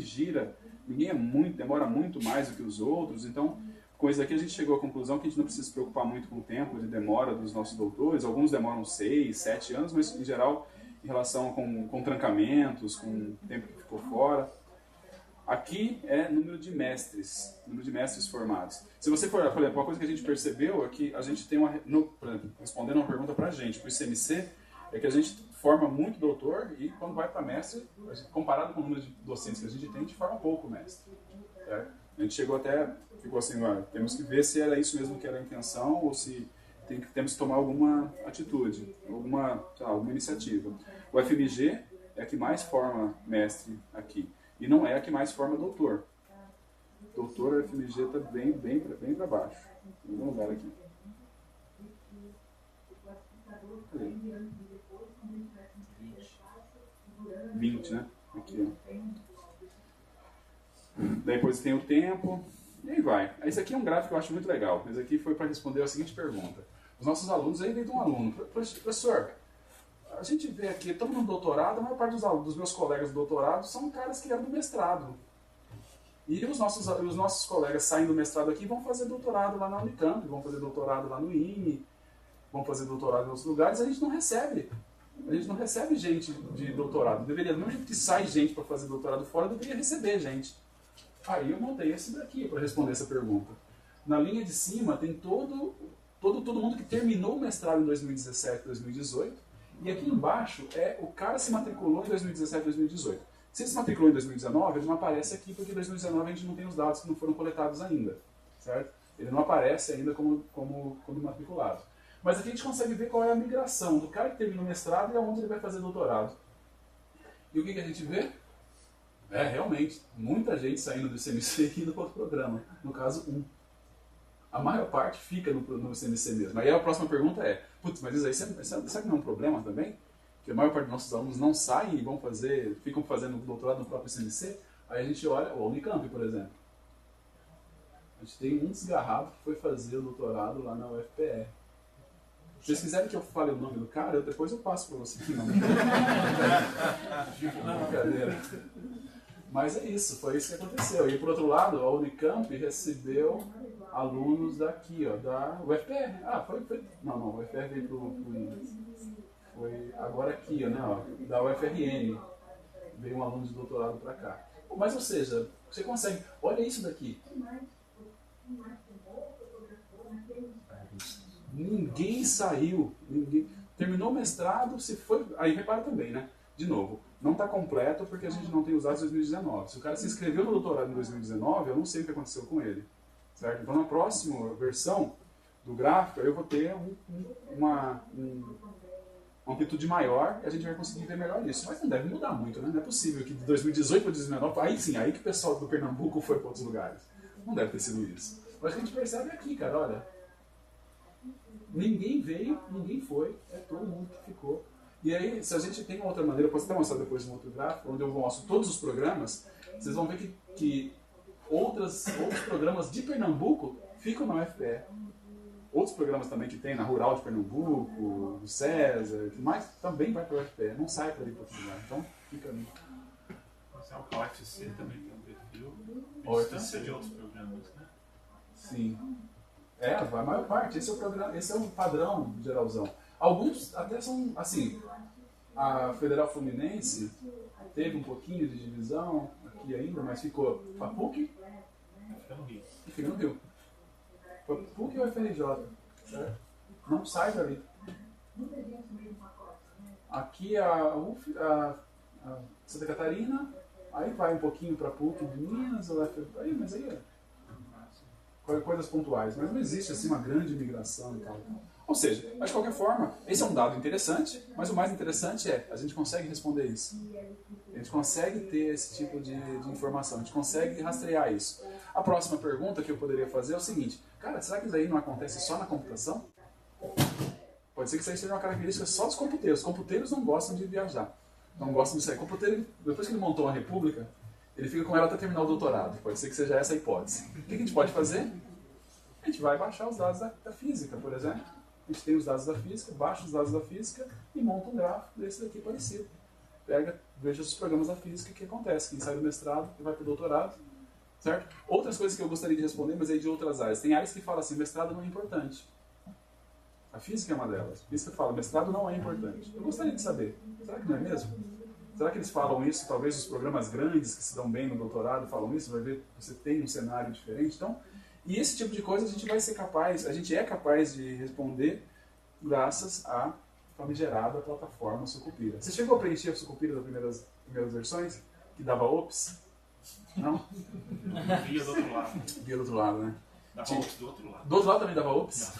demora muito mais do que os outros. Então, com isso aqui a gente chegou à conclusão que a gente não precisa se preocupar muito com o tempo de demora dos nossos doutores. Alguns demoram 6, 7 anos, mas em geral, em relação com trancamentos, com o tempo que ficou fora. Aqui é número de mestres formados. Se você for, por exemplo, uma coisa que a gente percebeu é que a gente tem respondendo uma pergunta para a gente, para o ICMC, é que a gente forma muito doutor e quando vai para mestre, comparado com o número de docentes que a gente forma pouco mestre. Certo? A gente ficou assim, temos que ver se era isso mesmo que era a intenção ou se temos que tomar alguma atitude, alguma iniciativa. O FMG é a que mais forma mestre aqui. E não é a que mais forma doutor. Doutor, o FMG está bem para baixo. Vamos dar aqui. 20, né? Aqui, ó. Daí depois tem o tempo, e aí vai. Esse aqui é um gráfico que eu acho muito legal. Esse aqui foi para responder a seguinte pergunta. Os nossos alunos, aí veio de um aluno. Professor, a gente vê aqui, estamos no doutorado, a maior parte dos meus colegas do doutorado são caras que eram do mestrado. E os nossos colegas saem do mestrado aqui e vão fazer doutorado lá na Unicamp, vão fazer doutorado lá no INE, vão fazer doutorado em outros lugares, a gente não recebe. A gente não recebe gente de doutorado. Deveria, do mesmo jeito que sai gente para fazer doutorado fora, deveria receber gente. Aí eu montei esse daqui para responder essa pergunta. Na linha de cima tem todo mundo que terminou o mestrado em 2017, 2018. E aqui embaixo o cara se matriculou em 2017, 2018. Se ele se matriculou em 2019, ele não aparece aqui porque em 2019 a gente não tem os dados que não foram coletados ainda. Certo? Ele não aparece ainda como matriculado. Mas aqui a gente consegue ver qual é a migração do cara que terminou o mestrado e aonde ele vai fazer doutorado. E o que a gente vê? Realmente, muita gente saindo do ICMC e indo para outro programa. No caso, 1. A maior parte fica no ICMC mesmo. Aí a próxima pergunta é, putz, mas isso aí sabe que não é um problema também? Que a maior parte dos nossos alunos não saem e ficam fazendo doutorado no próprio ICMC? Aí a gente olha, o Unicamp, por exemplo. A gente tem um desgarrado que foi fazer o doutorado lá na UFPE. Se vocês quiserem que eu fale o nome do cara, depois eu passo para vocês. Não. Brincadeira. Mas é isso, foi isso que aconteceu. E por outro lado, a Unicamp recebeu alunos daqui, ó, da UFPR. Não, o UFPR veio foi agora aqui, ó, né, ó, da UFRN. Veio um aluno de doutorado para cá. Mas, ou seja, você consegue... Olha isso daqui. Ninguém saiu. Terminou o mestrado, se foi... Aí repara também, né? De novo, não está completo porque a gente não tem os dados de 2019. Se o cara se inscreveu no doutorado em 2019, eu não sei o que aconteceu com ele. Certo? Então, na próxima versão do gráfico, eu vou ter uma amplitude maior e a gente vai conseguir ver melhor isso. Mas não deve mudar muito, né? Não é possível que de 2018 para 2019, aí sim, aí que o pessoal do Pernambuco foi para outros lugares. Não deve ter sido isso. Mas o que a gente percebe aqui, cara, olha, ninguém veio, ninguém foi, é todo mundo que ficou. E aí, se a gente tem uma outra maneira, eu posso até mostrar depois um outro gráfico, onde eu mostro todos os programas, vocês vão ver que outros programas de Pernambuco ficam na UFPE. Outros programas também que tem na Rural de Pernambuco, do César, que mais também vai para a UFPE, não sai para ir para outro lugar. Então, fica ali. A UFC também tem um perfil de distância de outros programas, né? Sim. A maior parte. Esse é o padrão geralzão. Alguns até são, assim, a Federal Fluminense teve um pouquinho de divisão aqui ainda, mas ficou a PUC e fica no Rio. Foi a PUC e o FRJ, certo? Não sai dali. Aqui a Santa Catarina, aí vai um pouquinho para a PUC de Minas, mas aí coisas pontuais, mas não existe assim uma grande migração e tal. Ou seja, mas de qualquer forma, esse é um dado interessante, mas o mais interessante é, a gente consegue responder isso. A gente consegue ter esse tipo de informação, a gente consegue rastrear isso. A próxima pergunta que eu poderia fazer é o seguinte, cara, será que isso aí não acontece só na computação? Pode ser que isso aí seja uma característica só dos computeiros. Os computeiros não gostam de viajar, não gostam de sair. O computeiro, depois que ele montou a república, ele fica com ela até terminar o doutorado. Pode ser que seja essa a hipótese. O que a gente pode fazer? A gente vai baixar os dados da física, por exemplo. A gente tem os dados da física, baixa os dados da física e monta um gráfico desse daqui parecido. Pega, veja os programas da física que acontece. Quem sai do mestrado e vai para o doutorado, certo? Outras coisas que eu gostaria de responder, mas aí de outras áreas. Tem áreas que falam assim, mestrado não é importante. A física é uma delas. A física fala, mestrado não é importante. Eu gostaria de saber, será que não é mesmo? Será que eles falam isso? Talvez os programas grandes que se dão bem no doutorado falam isso, vai ver que você tem um cenário diferente. Então, e esse tipo de coisa a gente vai ser capaz, a gente é capaz de responder graças à famigerada plataforma Sucupira. Você chegou a preencher a Sucupira das primeiras versões? Que dava ops? Não? Via do outro lado. Via do outro lado, né? Dava ops do outro lado. Do outro lado também dava ops?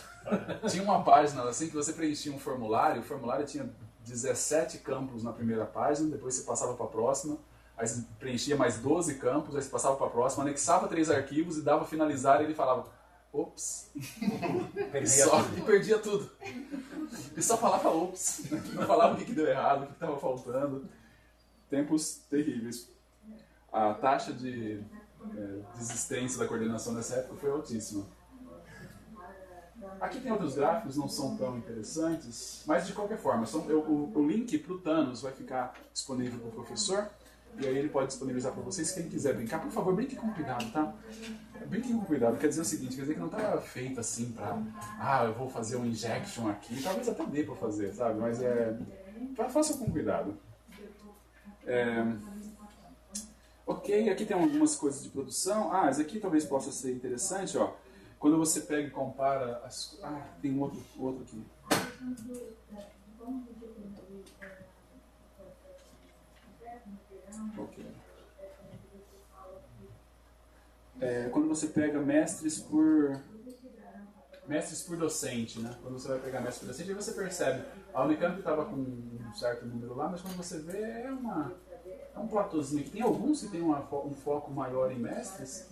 Tinha uma página assim que você preenchia um formulário, o formulário tinha 17 campos na primeira página, depois você passava para a próxima, aí você preenchia mais 12 campos, aí você passava para a próxima, anexava 3 arquivos e dava finalizar e ele falava, ops, e perdia tudo. E só falava ops, não falava o que deu errado, o que estava faltando. Tempos terríveis. A taxa de desistência da coordenação nessa época foi altíssima. Aqui tem outros gráficos, não são tão interessantes, mas de qualquer forma, o link para o Thanos vai ficar disponível para o professor, e aí ele pode disponibilizar para vocês. Quem quiser brincar, por favor, brinque com cuidado, tá? Brinque com cuidado, quer dizer o seguinte, quer dizer que não está feito assim para, eu vou fazer um injection aqui, talvez até dê para fazer, sabe? Mas faça com cuidado. Ok, aqui tem algumas coisas de produção. Esse aqui talvez possa ser interessante, ó. Quando você pega e compara as... tem um outro aqui. Ok. Quando você pega mestres por docente, né? Quando você vai pegar mestre por docente, aí você percebe. A Unicamp estava com um certo número lá, mas quando você vê, é um platôzinho. Tem alguns que tem um foco maior em mestres.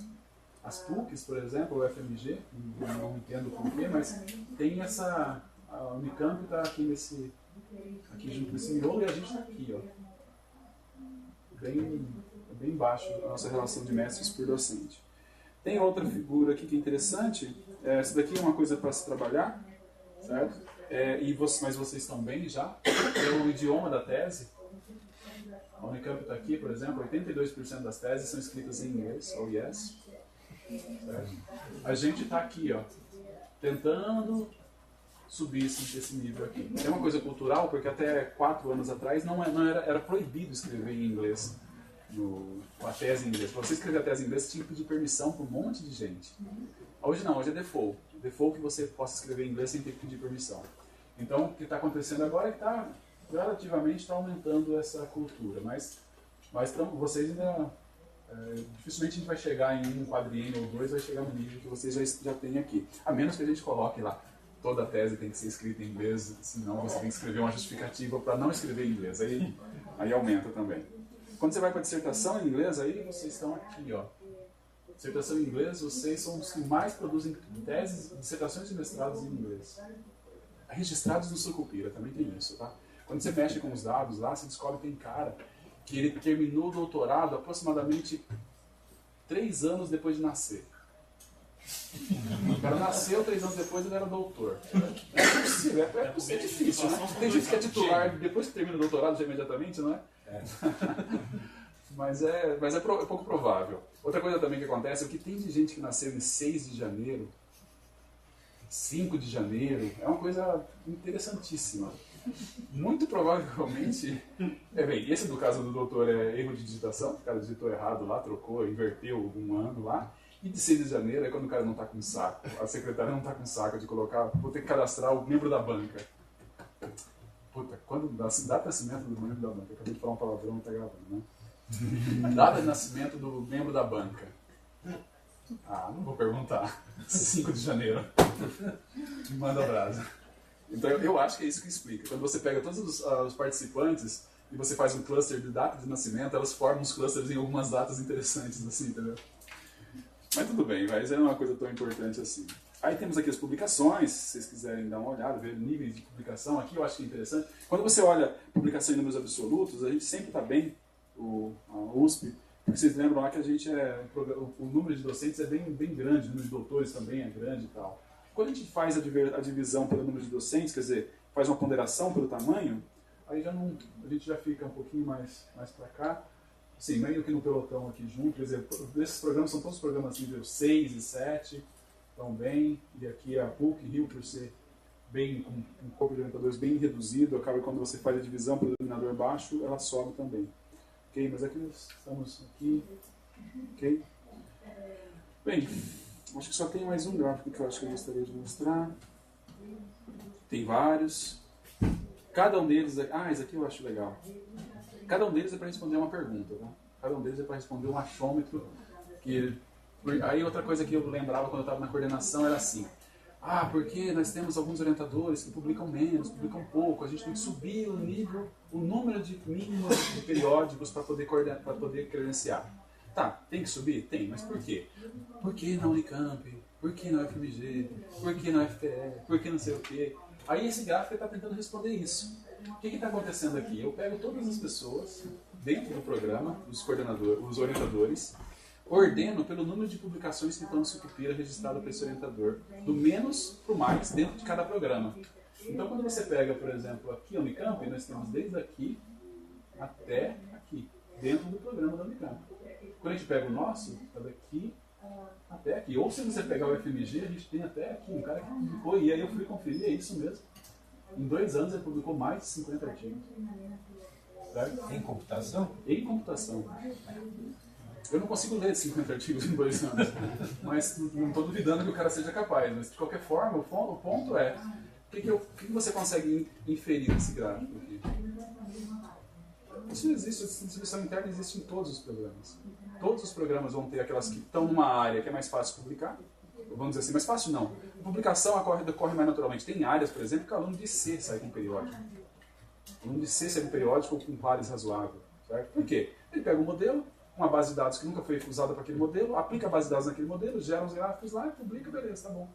As PUCs, por exemplo, o FMG, não entendo porquê, mas tem essa... A Unicamp está aqui junto nesse miolo e a gente está aqui, ó. Bem baixo a nossa relação de mestres por docente. Tem outra figura aqui que é interessante. Essa daqui é uma coisa para se trabalhar, certo? Mas vocês estão bem já. É o idioma da tese. A Unicamp está aqui, por exemplo, 82% das teses são escritas em inglês, ou yes. Certo? A gente está aqui, ó, tentando subir esse nível aqui. É uma coisa cultural, porque até 4 anos atrás era proibido escrever em inglês, a tese em inglês. Para você escrever a tese em inglês, você tinha que pedir permissão para um monte de gente. Hoje não, hoje é default. Default que você possa escrever em inglês sem ter que pedir permissão. Então, o que está acontecendo agora é que gradativamente está aumentando essa cultura, mas vocês ainda... dificilmente a gente vai chegar em um quadriênio ou 2, vai chegar no nível que vocês já têm aqui. A menos que a gente coloque lá, toda a tese tem que ser escrita em inglês, senão você tem que escrever uma justificativa para não escrever em inglês. Aí aumenta também. Quando você vai para a dissertação em inglês, aí vocês estão aqui, ó. Dissertação em inglês, vocês são os que mais produzem teses, dissertações e mestrados em inglês. Registrados no Sucupira, também tem isso, tá? Quando você mexe com os dados lá, você descobre que tem cara que ele terminou o doutorado aproximadamente 3 anos depois de nascer. O cara nasceu 3 anos depois, ele era doutor. É possível, é difícil, né? Tem gente que é titular depois que termina o doutorado já imediatamente, não é? Mas é pouco provável. Outra coisa também que acontece é que tem de gente que nasceu em 6 de janeiro 5 de janeiro, é uma coisa interessantíssima. Muito provavelmente, bem, esse do caso do doutor é erro de digitação, o cara digitou errado lá, trocou, inverteu um ano lá, e de 6 de janeiro é quando o cara não está com saco, a secretária não está com saco de colocar, vou ter que cadastrar o membro da banca. Puta, quando data de nascimento do membro da banca, acabei de falar um palavrão, não está gravando, né? Data de nascimento do membro da banca. Ah, não vou perguntar. 5 de janeiro. Me manda abraço. Então eu acho que é isso que explica. Quando você pega todos os participantes e você faz um cluster de data de nascimento, elas formam os clusters em algumas datas interessantes, assim, entendeu? Mas tudo bem, mas não é uma coisa tão importante assim. Aí temos aqui as publicações, se vocês quiserem dar uma olhada, ver níveis de publicação. Aqui eu acho que é interessante. Quando você olha publicação em números absolutos, a gente sempre está bem, a USP, porque vocês lembram lá que a gente o número de docentes é bem grande, o número de doutores também é grande e tal. Quando a gente faz a divisão pelo número de docentes, quer dizer, faz uma ponderação pelo tamanho, aí a gente já fica um pouquinho mais para cá. Sim, meio que no pelotão aqui junto, quer dizer, esses programas são todos programas nível 6 e 7, estão bem, e aqui a PUC, Rio, por ser bem, com um corpo de orientadores bem reduzido, acaba quando você faz a divisão pelo denominador baixo, ela sobe também. Ok, mas aqui nós estamos aqui, ok? Bem, acho que só tem mais um gráfico que eu acho que eu gostaria de mostrar. Tem vários. Cada um deles... esse aqui eu acho legal. Cada um deles é para responder uma pergunta. Tá? Cada um deles é para responder um achômetro. Aí outra coisa que eu lembrava quando eu estava na coordenação era assim. Porque nós temos alguns orientadores que publicam menos, publicam pouco. A gente tem que subir o nível, o número de mínimo de periódicos para poder credenciar. Tá, tem que subir? Tem, mas por quê? Por que na Unicamp? Por que na UFMG? Por que na UFPE? Por que não sei o quê? Aí esse gráfico está tentando responder isso. O que está acontecendo aqui? Eu pego todas as pessoas dentro do programa, os coordenadores, os orientadores, ordeno pelo número de publicações que estão no Sucupira registrado para esse orientador, do menos para o mais dentro de cada programa. Então quando você pega, por exemplo, aqui a Unicamp, nós temos desde aqui até aqui, dentro do programa da Unicamp. Quando a gente pega o nosso, está daqui até aqui. Ou se você pegar o FMG, a gente tem até aqui um cara que publicou, e aí eu fui conferir, é isso mesmo. Em 2 anos ele publicou mais de 50 artigos. Certo? Em computação? Em computação. Eu não consigo ler 50 artigos em 2 anos, mas não estou duvidando que o cara seja capaz. Mas de qualquer forma, o ponto é, o que você consegue inferir desse gráfico aqui? Isso não existe, essa distribuição interna existe em todos os programas. Todos os programas vão ter aquelas que estão numa área que é mais fácil publicar. Vamos dizer assim, mais fácil não. A publicação decorre mais naturalmente. Tem áreas, por exemplo, que o aluno de C sai com periódico. O aluno de C sai com periódico com pares razoável. Certo? Por quê? Ele pega um modelo, uma base de dados que nunca foi usada para aquele modelo, aplica a base de dados naquele modelo, gera os gráficos lá e publica, beleza, tá bom.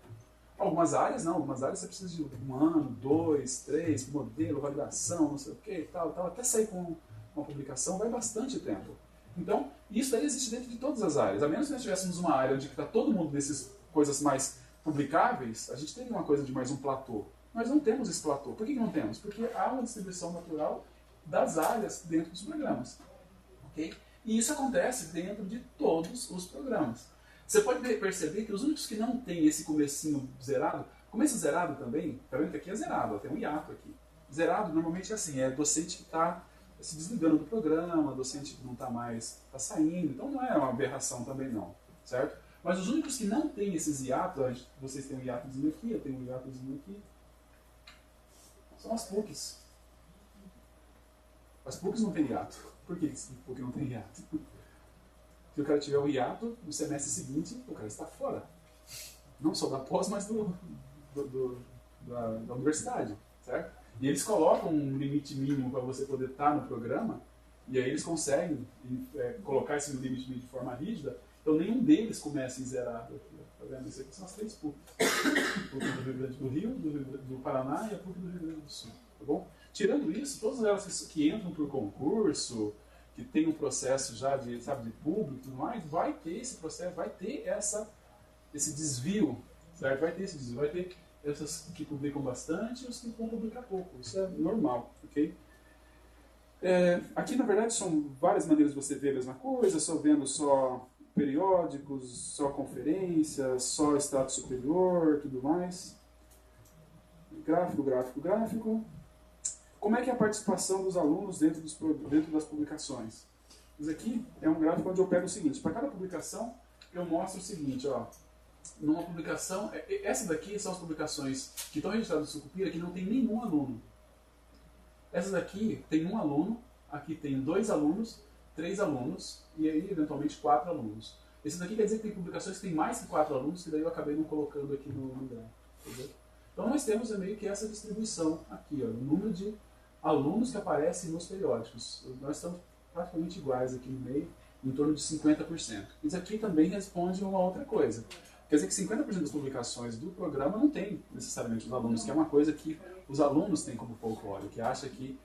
Algumas áreas não, algumas áreas você precisa de 1 ano, 2, 3, modelo, validação, não sei o que, tal, até sair com uma publicação vai bastante tempo. Então, isso daí existe dentro de todas as áreas. A menos que nós tivéssemos uma área onde está todo mundo nessas coisas mais publicáveis, a gente teria uma coisa de mais um platô. Nós não temos esse platô. Por que não temos? Porque há uma distribuição natural das áreas dentro dos programas. Okay? E isso acontece dentro de todos os programas. Você pode perceber que os únicos que não têm esse comecinho zerado, começo zerado também, tá vendo que aqui é zerado, tem um hiato aqui. Zerado normalmente é assim, é docente que está se desligando do programa, docente que não está mais, está saindo, então não é uma aberração também não, certo? Mas os únicos que não têm esses hiatos, vocês têm um hiatozinho aqui, eu tenho um hiatozinho aqui, são as PUCs. As PUCs não têm hiato. Por que a PUC não tem hiato? Se o cara tiver o hiato, no semestre seguinte, o cara está fora. Não só da pós, mas da universidade, certo? E eles colocam um limite mínimo para você poder estar no programa, e aí eles conseguem colocar esse limite mínimo de forma rígida, então nenhum deles começa em zerado aqui. Tá vendo? Isso aqui são as 3 PUCs. A PUC do Rio Grande do Rio, do Paraná e a PUC do Rio Grande do Sul. Tá bom? Tirando isso, todas elas que entram por concurso, que tem um processo já de público e tudo mais, vai ter esse processo, vai ter esse desvio, certo? Vai ter esse desvio, vai ter essas que publicam bastante e os que vão publicar pouco. Isso é normal, ok? Aqui, na verdade, são várias maneiras de você ver a mesma coisa, só vendo só periódicos, só conferências, só status superior, tudo mais. Gráfico. Como é que é a participação dos alunos dentro das publicações? Isso aqui é um gráfico onde eu pego o seguinte, para cada publicação eu mostro o seguinte, ó, numa publicação, essa daqui são as publicações que estão registradas no Sucupira que não tem nenhum aluno. Essa daqui tem um aluno, aqui tem 2 alunos, 3 alunos e aí eventualmente 4 alunos. Esse daqui quer dizer que tem publicações que tem mais que 4 alunos, que daí eu acabei não colocando aqui no gráfico. Entendeu? Então nós temos meio que essa distribuição aqui, ó, o número de alunos que aparecem nos periódicos. Nós estamos praticamente iguais aqui no meio, em torno de 50%. Isso aqui também responde a uma outra coisa. Quer dizer que 50% das publicações do programa não tem necessariamente os alunos, que é uma coisa que os alunos têm como folclore, que acha que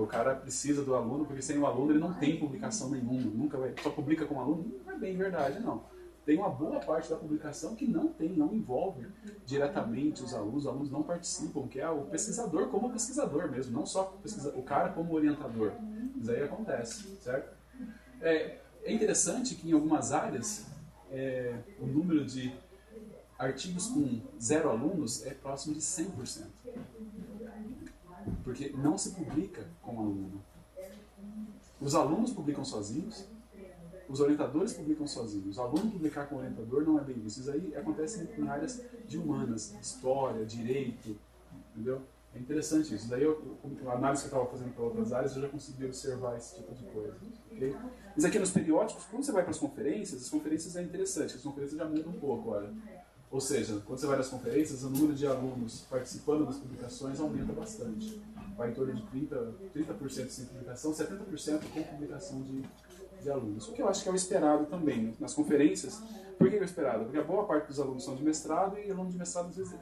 o cara precisa do aluno, porque sem o aluno ele não tem publicação nenhuma, nunca vai, só publica com o aluno. Não é bem verdade, não. Tem uma boa parte da publicação que não envolve diretamente os alunos não participam, que é o pesquisador como pesquisador mesmo, não só o cara como orientador. Isso aí acontece, certo? É interessante que em algumas áreas o número de artigos com 0 alunos é próximo de 100%. Porque não se publica com aluno. Os alunos publicam sozinhos, os orientadores publicam sozinhos. O aluno publicar com o orientador não é bem visto. Isso aí acontece em áreas de humanas, história, direito, entendeu? É interessante isso. Daí a análise que eu estava fazendo para outras áreas, eu já consegui observar esse tipo de coisa. Okay? Isso aqui nos periódicos, quando você vai para as conferências é interessante, as conferências já mudam um pouco, olha. Ou seja, quando você vai nas conferências, o número de alunos participando das publicações aumenta bastante. Vai em torno de 30% sem publicação, 70% com publicação de alunos. O que eu acho que é o esperado também, né? Nas conferências. Por que é o esperado? Porque a boa parte dos alunos são de mestrado e aluno de mestrado às vezes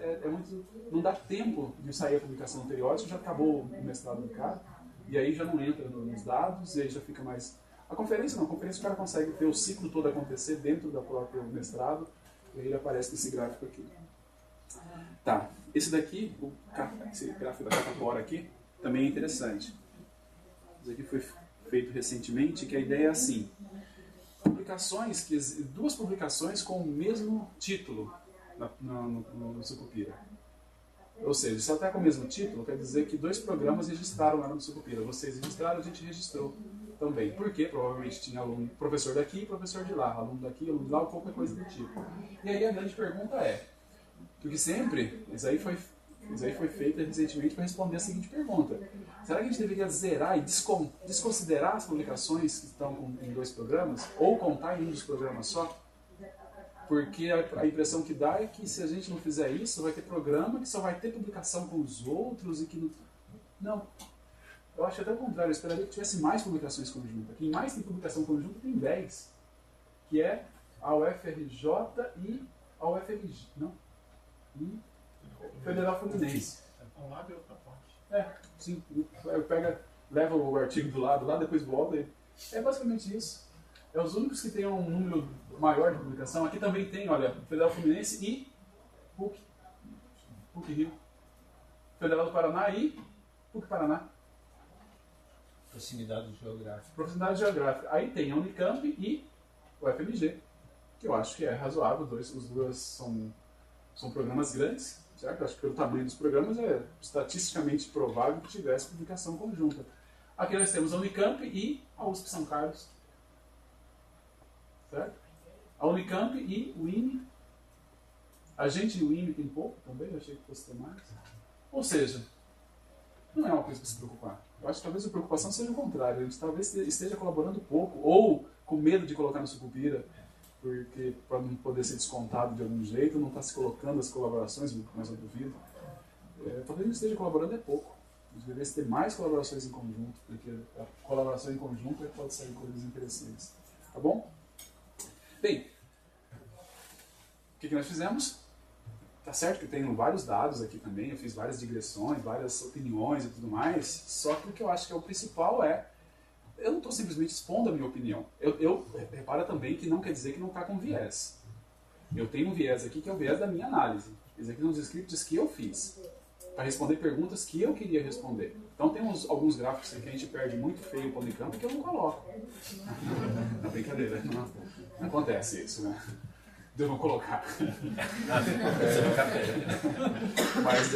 não dá tempo de sair a publicação no periódico, já acabou o mestrado do cara, e aí já não entra nos dados, e aí já fica mais... A conferência não, a conferência o cara consegue ver o ciclo todo acontecer dentro do próprio mestrado, e aí ele aparece nesse gráfico aqui. Tá, esse daqui, esse gráfico da catapora aqui, também é interessante. Isso aqui foi feito recentemente, que a ideia é assim: duas publicações com o mesmo título no Sucupira. Ou seja, se ela está com o mesmo título, quer dizer que 2 programas registraram lá no Sucupira. Vocês registraram, a gente registrou também. Porque provavelmente tinha aluno, professor daqui e professor de lá, aluno daqui, aluno de lá, ou qualquer coisa do tipo. E aí a grande pergunta é, porque sempre, isso aí foi feito recentemente para responder a seguinte pergunta: será que a gente deveria zerar e desconsiderar as publicações que estão em 2 programas? Ou contar em um dos programas só? Porque a impressão que dá é que se a gente não fizer isso, vai ter programa que só vai ter publicação com os outros e que não. Eu acho até o contrário, eu esperaria que tivesse mais publicações conjuntas. Quem mais tem publicação conjunta tem 10, que é a UFRJ e a UFRJ, não? E Federal Fluminense. Um lado e outra parte. Sim. Leva o artigo do lado lá, depois volta. É basicamente isso. É os únicos que têm um número maior de publicação. Aqui também tem, olha, Federal Fluminense e PUC Rio. Federal do Paraná e PUC Paraná. Proximidade geográfica. Proximidade geográfica. Aí tem a Unicamp e o FMG, que eu acho que é razoável. Os dois são programas grandes, certo? Acho que pelo tamanho dos programas é estatisticamente provável que tivesse publicação conjunta. Aqui nós temos a Unicamp e a USP São Carlos. Certo? A Unicamp e o IME. A gente e o IME tem pouco também, eu achei que fosse ter mais. Ou seja, não é uma coisa para se preocupar. Eu acho que talvez a preocupação seja o contrário. A gente talvez esteja colaborando pouco, ou com medo de colocar no Sucupira, porque para não poder ser descontado de algum jeito, não está se colocando as colaborações, mas eu duvido. Talvez a gente esteja colaborando pouco. A gente deveria ter mais colaborações em conjunto, porque a colaboração em conjunto pode sair coisas interessantes. Tá bom? Bem, o que nós fizemos? Tá certo que eu tenho vários dados aqui também, eu fiz várias digressões, várias opiniões e tudo mais, só que o que eu acho que é o principal eu não estou simplesmente expondo a minha opinião. Repara também que não quer dizer que não está com viés. Eu tenho um viés aqui que é o viés da minha análise. Esses aqui são os scripts que eu fiz, para responder perguntas que eu queria responder. Então tem alguns gráficos que a gente perde muito feio para o Unicamp que eu não coloco. Não, brincadeira, não acontece isso, né? Devo colocar. Você não capeta. Mas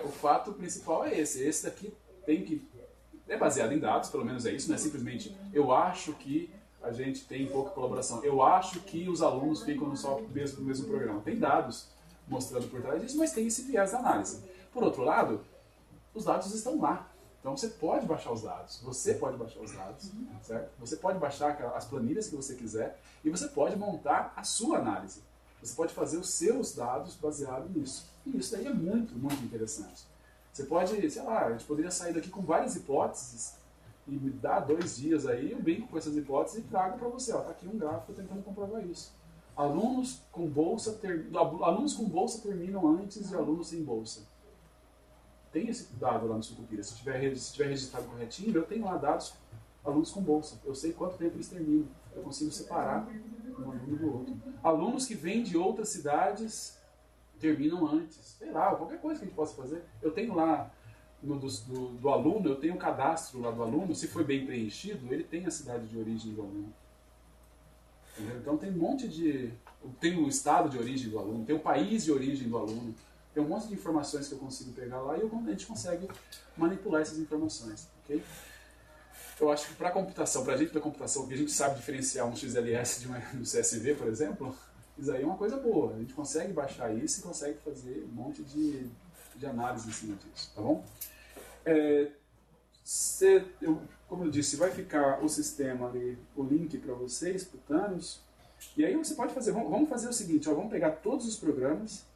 o fato principal é esse. Esse daqui é baseado em dados, pelo menos é isso, não é simplesmente eu acho que a gente tem pouca colaboração, eu acho que os alunos ficam no mesmo programa. Tem dados mostrando por trás disso, mas tem esse viés da análise. Por outro lado, os dados estão lá. Então você pode baixar os dados, certo? Você pode baixar as planilhas que você quiser e você pode montar a sua análise. Você pode fazer os seus dados baseado nisso. E isso daí é muito, muito interessante. Você pode, sei lá, a gente poderia sair daqui com várias hipóteses e me dar 2 dias aí, eu brinco com essas hipóteses e trago para você. Ó, tá aqui um gráfico tentando comprovar isso. Alunos com bolsa terminam antes de alunos sem bolsa. Tem esse dado lá no Sucupira. Se tiver registrado corretinho, eu tenho lá dados alunos com bolsa. Eu sei quanto tempo eles terminam. Eu consigo separar um aluno do outro. Alunos que vêm de outras cidades terminam antes. Sei lá, qualquer coisa que a gente possa fazer. Eu tenho lá do aluno, eu tenho um cadastro lá do aluno. Se foi bem preenchido, ele tem a cidade de origem do aluno. Entendeu? Então tem um monte de... Tem o estado de origem do aluno, tem o país de origem do aluno. Tem um monte de informações que eu consigo pegar lá e a gente consegue manipular essas informações, ok? Eu acho que para a computação, para a gente da computação, que a gente sabe diferenciar um XLS de um CSV, por exemplo, isso aí é uma coisa boa. A gente consegue baixar isso e consegue fazer um monte de análise em cima disso, tá bom? Como eu disse, vai ficar o sistema ali, o link para vocês, para o Thanos. E aí você pode fazer, vamos fazer o seguinte, ó, vamos pegar todos os programas,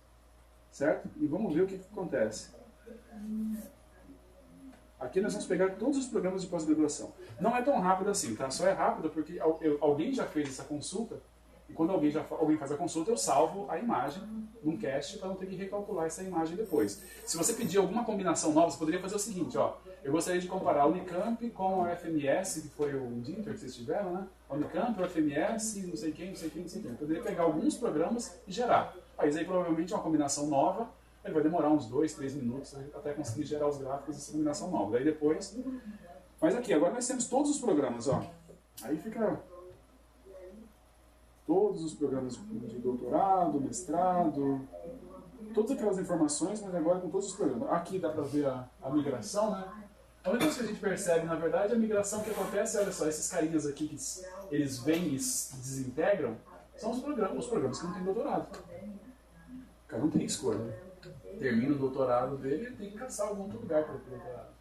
certo? E vamos ver o que acontece. Aqui nós vamos pegar todos os programas de pós-graduação. Não é tão rápido assim, tá? Só é rápido porque alguém já fez essa consulta e quando alguém faz a consulta, eu salvo a imagem num cache para não ter que recalcular essa imagem depois. Se você pedir alguma combinação nova, você poderia fazer o seguinte, ó. Eu gostaria de comparar a Unicamp com a FMS, que foi o Dinter que vocês tiveram, né? A Unicamp, o FMS, não sei quem. Eu poderia pegar alguns programas e gerar. Aí provavelmente é uma combinação nova, ele vai demorar uns 2, 3 minutos até conseguir gerar os gráficos dessa combinação nova. Daí depois... Mas aqui, agora nós temos todos os programas, ó. Aí fica... Todos os programas de doutorado, mestrado, todas aquelas informações, mas agora com todos os programas. Aqui dá para ver a migração, né? A única coisa que a gente percebe, na verdade, é a migração que acontece, olha só, esses carinhas aqui que eles vêm e se desintegram, são os programas que não têm doutorado. O cara não tem escolha. Termina o doutorado dele, ele tem que caçar algum outro lugar para o doutorado.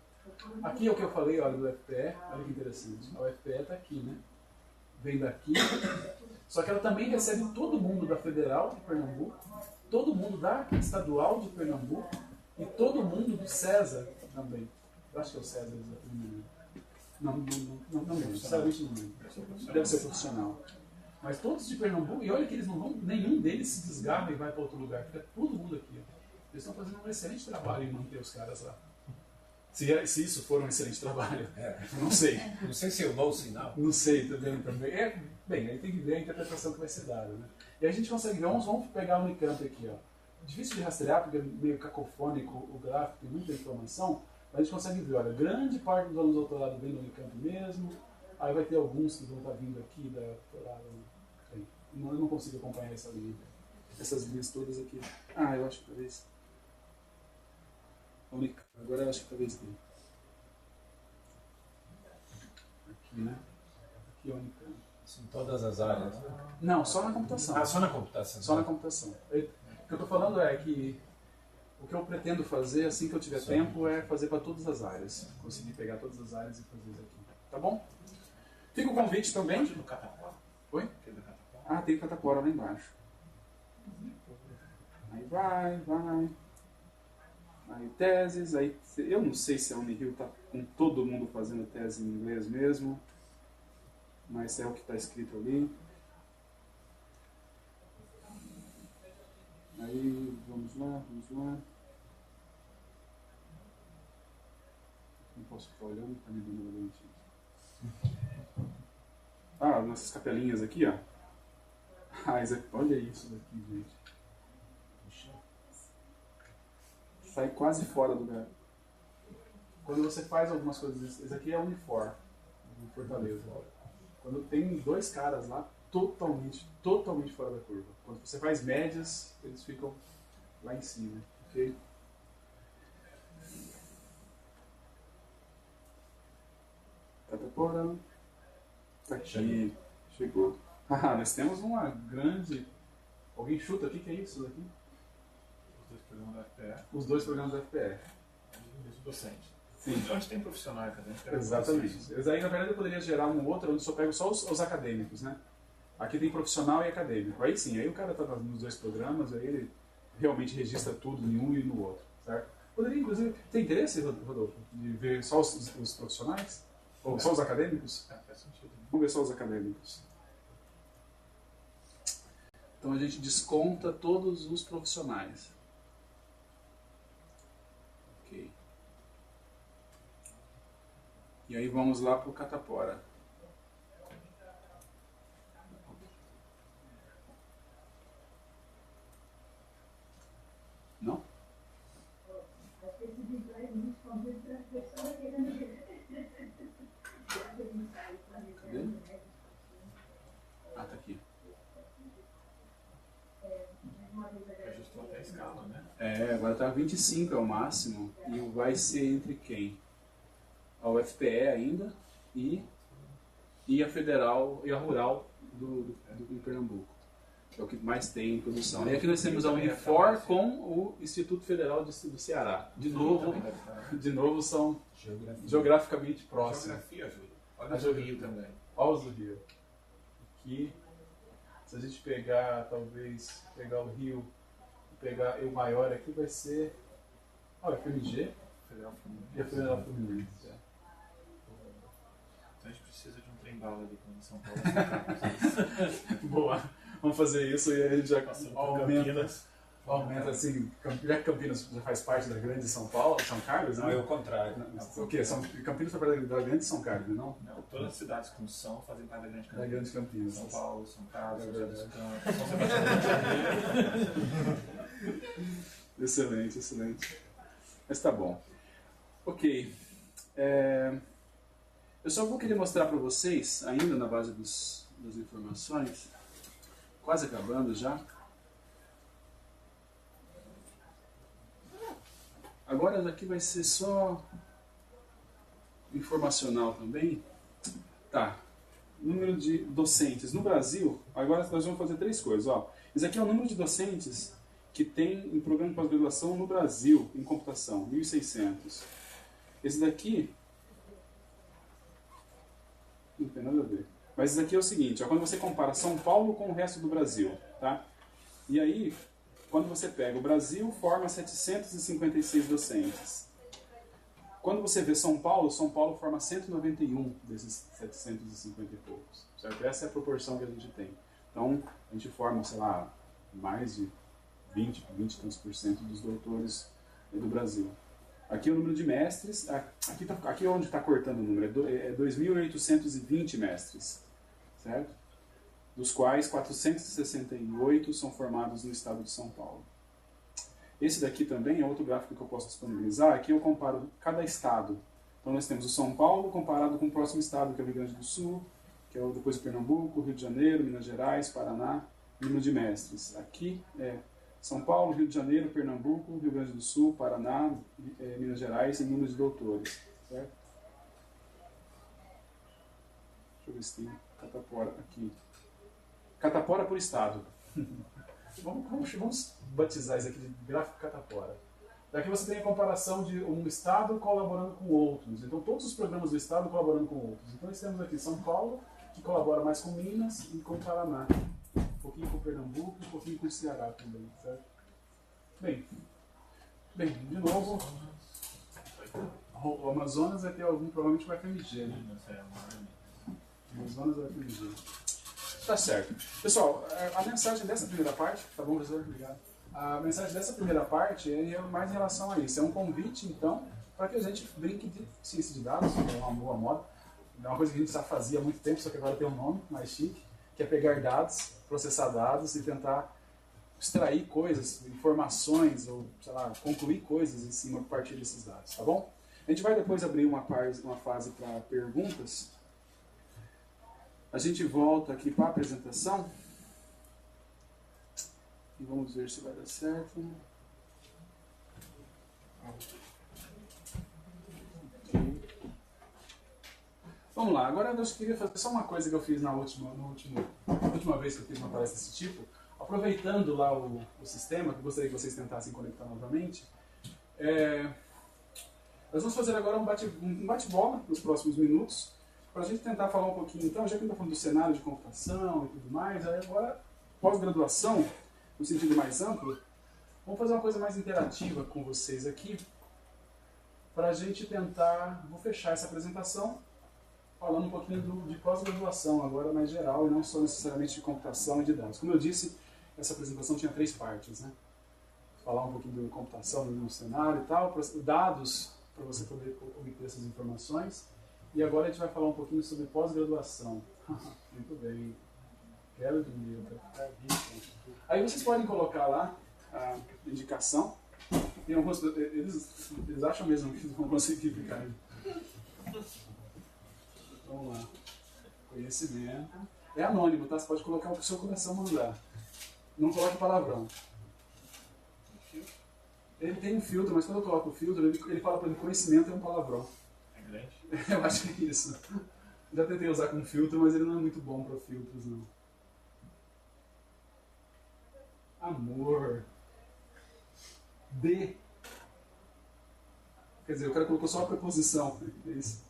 Aqui é o que eu falei, olha, do FPE, olha que interessante. A UFPE está aqui, né? Vem daqui, só que ela também recebe todo mundo da Federal de Pernambuco, todo mundo da Estadual de Pernambuco e todo mundo do César também. Eu acho que é o César, exatamente. Não lembro, sinceramente não lembro. Deve ser profissional. Mas todos de Pernambuco, e olha que eles não vão, nenhum deles se desgarra e vai para outro lugar, fica todo mundo aqui. Eles estão fazendo um excelente trabalho em manter os caras lá. Se isso for um excelente trabalho, não sei. Não sei se é um bom sinal. Não sei, tá vendo também. Bem, aí tem que ver a interpretação que vai ser dada, né? E aí a gente consegue ver, vamos pegar o Unicamp aqui, ó. Difícil de rastrear, porque é meio cacofônico o gráfico, tem muita informação, mas a gente consegue ver, olha, grande parte dos alunos doutorados vem do Unicamp mesmo, aí vai ter alguns que vão estar vindo aqui da doutorado. Eu não consigo acompanhar essa linha. Essas linhas todas aqui. Eu acho que talvez... Agora eu acho que talvez tenha. Aqui, né? Aqui é o Unicamp. Em todas as áreas. Não, só na computação. Só na computação. Só na computação. O que eu estou falando é que o que eu pretendo fazer, assim que eu tiver tempo, é fazer para todas as áreas. Conseguir pegar todas as áreas e fazer isso aqui. Tá bom? Fica o convite também. Do Catapora. Oi? Tem do Catapora. Tem Catapora lá embaixo. Aí vai. Aí teses, aí eu não sei se a Unirio está com todo mundo fazendo tese em inglês mesmo, mas é o que está escrito ali. Aí, vamos lá. Não posso ficar olhando, está me dando uma lente. Nossas capelinhas aqui, ó. Olha isso daqui, gente. Sai quase fora do lugar. Quando você faz algumas coisas, esse aqui é o Unifor, em Fortaleza. Quando tem 2 caras lá, totalmente fora da curva. Quando você faz médias, eles ficam lá em cima, ok? Catapora. Tá aqui. Chegou. Ah, nós temos uma grande... Alguém chuta aqui? O que é isso daqui? Os dois programas da FPE. Os dois programas da FPE. E o docente. Sim. Onde tem profissional acadêmico. Exatamente. Aí, na verdade, eu poderia gerar um outro onde só pego só os acadêmicos, né? Aqui tem profissional e acadêmico. Aí sim, aí o cara está nos dois programas, aí ele realmente registra tudo em um e no outro, certo? Poderia, inclusive, tem interesse, Rodolfo, de ver só os profissionais? Ou só os acadêmicos? Faz sentido. Né? Vamos ver só os acadêmicos. Então a gente desconta todos os profissionais. Ok. E aí vamos lá para o Catapora. Não? Cadê? Ah, tá aqui. Ajustou até a escala, né? Agora tá 25 é o máximo. E vai ser entre quem? A UFPE ainda e a Federal e a Rural do Pernambuco. Que é o que mais tem em produção. E aqui nós temos a Unifor com o Instituto Federal do Ceará. De novo são geograficamente próximos. Geografia ajuda. Olha o Rio também. Olha os do Rio. Aqui, se a gente pegar, talvez, pegar o Rio, pegar o maior aqui, vai ser... Olha, FMG Federal Fluminense. e a Federal Fluminense. Então a gente precisa de um trem-bala ali quando São Paulo. Boa. Vamos fazer isso e aí a gente já Passando por aumenta, Campinas. assim, já que Campinas já faz parte da grande São Paulo, São Carlos, Não, né? é o contrário. O quê? Campinas faz parte da grande São Carlos, não? Não, todas as cidades com São fazem parte da Grande Da Campinas. grande Campinas. São Paulo, São Carlos, É São José dos verdade. Campos, São Sebastião do Rio. Excelente, excelente. Mas tá bom. Ok. Eu só vou querer mostrar para vocês, ainda na base das informações, quase acabando já. Agora daqui vai ser só informacional também. Tá. Número de docentes. No Brasil, agora nós vamos fazer 3 coisas. Ó. Isso aqui é o número de docentes que tem em programa de pós-graduação no Brasil, em computação, 1.600. Esse daqui não tem nada a ver. Mas isso aqui é o seguinte, ó, quando você compara São Paulo com o resto do Brasil, tá? E aí, quando você pega o Brasil, forma 756 docentes. Quando você vê São Paulo forma 191 desses 750 e poucos, certo? Essa é a proporção que a gente tem. Então, a gente forma, sei lá, mais de 20 e tantos % dos doutores do Brasil. Aqui é o número de mestres, aqui é onde está cortando o número, é 2.820 mestres, certo? Dos quais 468 são formados no estado de São Paulo. Esse daqui também é outro gráfico que eu posso disponibilizar, aqui eu comparo cada estado. Então nós temos o São Paulo comparado com o próximo estado, que é o Rio Grande do Sul, que é depois o Pernambuco, Rio de Janeiro, Minas Gerais, Paraná, número de mestres. Aqui é São Paulo, Rio de Janeiro, Pernambuco, Rio Grande do Sul, Paraná, Minas Gerais e número de doutores. Certo? Deixa eu ver se tem Catapora aqui. Catapora por estado. Vamos batizar isso aqui de gráfico Catapora. Daqui você tem a comparação de um estado colaborando com outros. Então todos os programas do estado colaborando com outros. Então nós temos aqui São Paulo, que colabora mais com Minas e com Paraná. Um pouquinho com Pernambuco e um pouquinho com o Ceará também, certo? Bem, de novo, o Amazonas vai ter algum, provavelmente vai FMG, né? O Amazonas vai FMG. Tá certo. Pessoal, a mensagem dessa primeira parte, tá bom, professor? Obrigado. A mensagem dessa primeira parte é mais em relação a isso. É um convite, então, para que a gente brinque de ciência de dados, que é uma boa moda. É uma coisa que a gente já fazia há muito tempo, só que agora tem um nome mais chique, que é pegar dados, processar dados e tentar extrair coisas, informações, ou, sei lá, concluir coisas em cima a partir desses dados, tá bom? A gente vai depois abrir uma fase para perguntas. A gente volta aqui para a apresentação. E vamos ver se vai dar certo. Vamos lá, agora eu queria fazer só uma coisa que eu fiz na última vez que eu fiz uma palestra desse tipo, aproveitando lá o sistema, que eu gostaria que vocês tentassem conectar novamente. Nós vamos fazer agora um bate-bola nos próximos minutos, para a gente tentar falar um pouquinho, então, já que a gente está falando do cenário de computação e tudo mais, aí agora, pós-graduação, no sentido mais amplo, vamos fazer uma coisa mais interativa com vocês aqui, para a gente tentar, vou fechar essa apresentação, falando um pouquinho de pós-graduação, agora mais geral, e não só necessariamente de computação e de dados. Como eu disse, essa apresentação tinha 3 partes, né? Falar um pouquinho de computação no cenário e tal, dados, para você poder obter essas informações. E agora a gente vai falar um pouquinho sobre pós-graduação. Muito bem. Quero dinheiro para ficar rico. Aí vocês podem colocar lá a indicação. Tem alguns, eles acham mesmo que vão conseguir ficar aí. Vamos lá. Conhecimento. É anônimo, tá? Você pode colocar o que o seu coração mandar. Não coloque palavrão. Ele tem um filtro, mas quando eu coloco o filtro, ele fala para mim, conhecimento é um palavrão. É grande? Eu acho que é isso. Já tentei usar com filtro, mas ele não é muito bom para filtros, não. Amor. De. Quer dizer, o cara colocou só a preposição. É isso.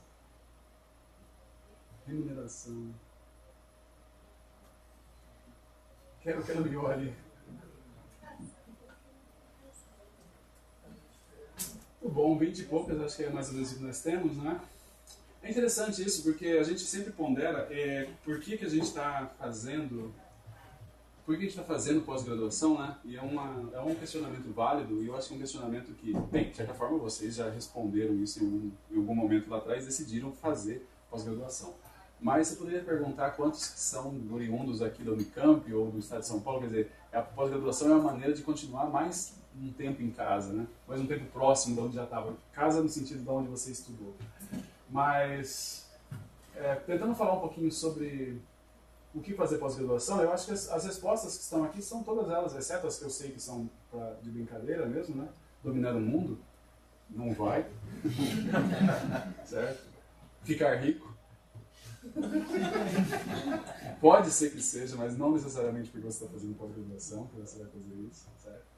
Remuneração. Quero que ela me olhe. Muito bom, 20 e poucas, acho que é mais ou menos o que nós temos, né? É interessante isso, porque a gente sempre pondera por que a gente está fazendo pós-graduação, né? E é um questionamento válido, e eu acho que é um questionamento que, bem, de certa forma vocês já responderam isso em algum momento lá atrás, decidiram fazer pós-graduação. Mas você poderia perguntar quantos que são oriundos aqui da Unicamp ou do Estado de São Paulo, quer dizer, a pós-graduação é uma maneira de continuar mais um tempo em casa, né? Mais um tempo próximo de onde já estava. Casa no sentido de onde você estudou. Mas, tentando falar um pouquinho sobre o que fazer pós-graduação, eu acho que as respostas que estão aqui são todas elas, exceto as que eu sei que são de brincadeira mesmo, né? Dominar o mundo, não vai. Certo? Ficar rico. Pode ser que seja, mas não necessariamente porque você está fazendo pós-graduação que você vai fazer isso, certo?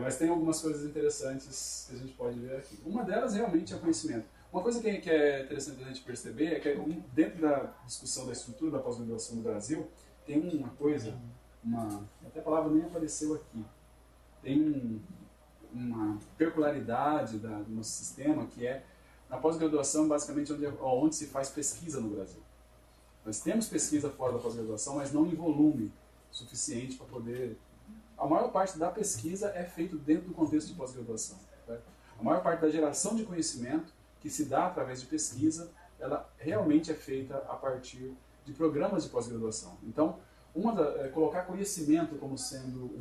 Mas tem algumas coisas interessantes que a gente pode ver aqui. Uma delas realmente é o conhecimento. Uma coisa que é interessante a gente perceber é que dentro da discussão da estrutura da pós-graduação no Brasil, tem uma coisa, até a palavra nem apareceu aqui, tem uma peculiaridade do nosso sistema que é na pós-graduação basicamente onde se faz pesquisa no Brasil. Nós temos pesquisa fora da pós-graduação, mas não em volume suficiente para poder... A maior parte da pesquisa é feita dentro do contexto de pós-graduação. Certo? A maior parte da geração de conhecimento que se dá através de pesquisa, ela realmente é feita a partir de programas de pós-graduação. Então, colocar conhecimento como sendo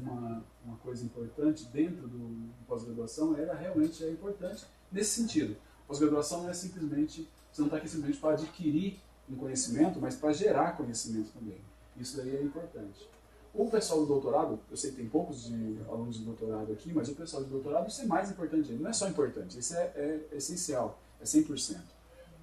uma coisa importante dentro do pós-graduação, ela realmente é importante nesse sentido. Pós-graduação não é simplesmente, você não está aqui simplesmente para adquirir um conhecimento, mas para gerar conhecimento também. Isso daí é importante. O pessoal do doutorado, eu sei que tem poucos alunos de doutorado aqui, mas o pessoal de doutorado, isso é mais importante ainda. Não é só importante, isso é essencial, é 100%.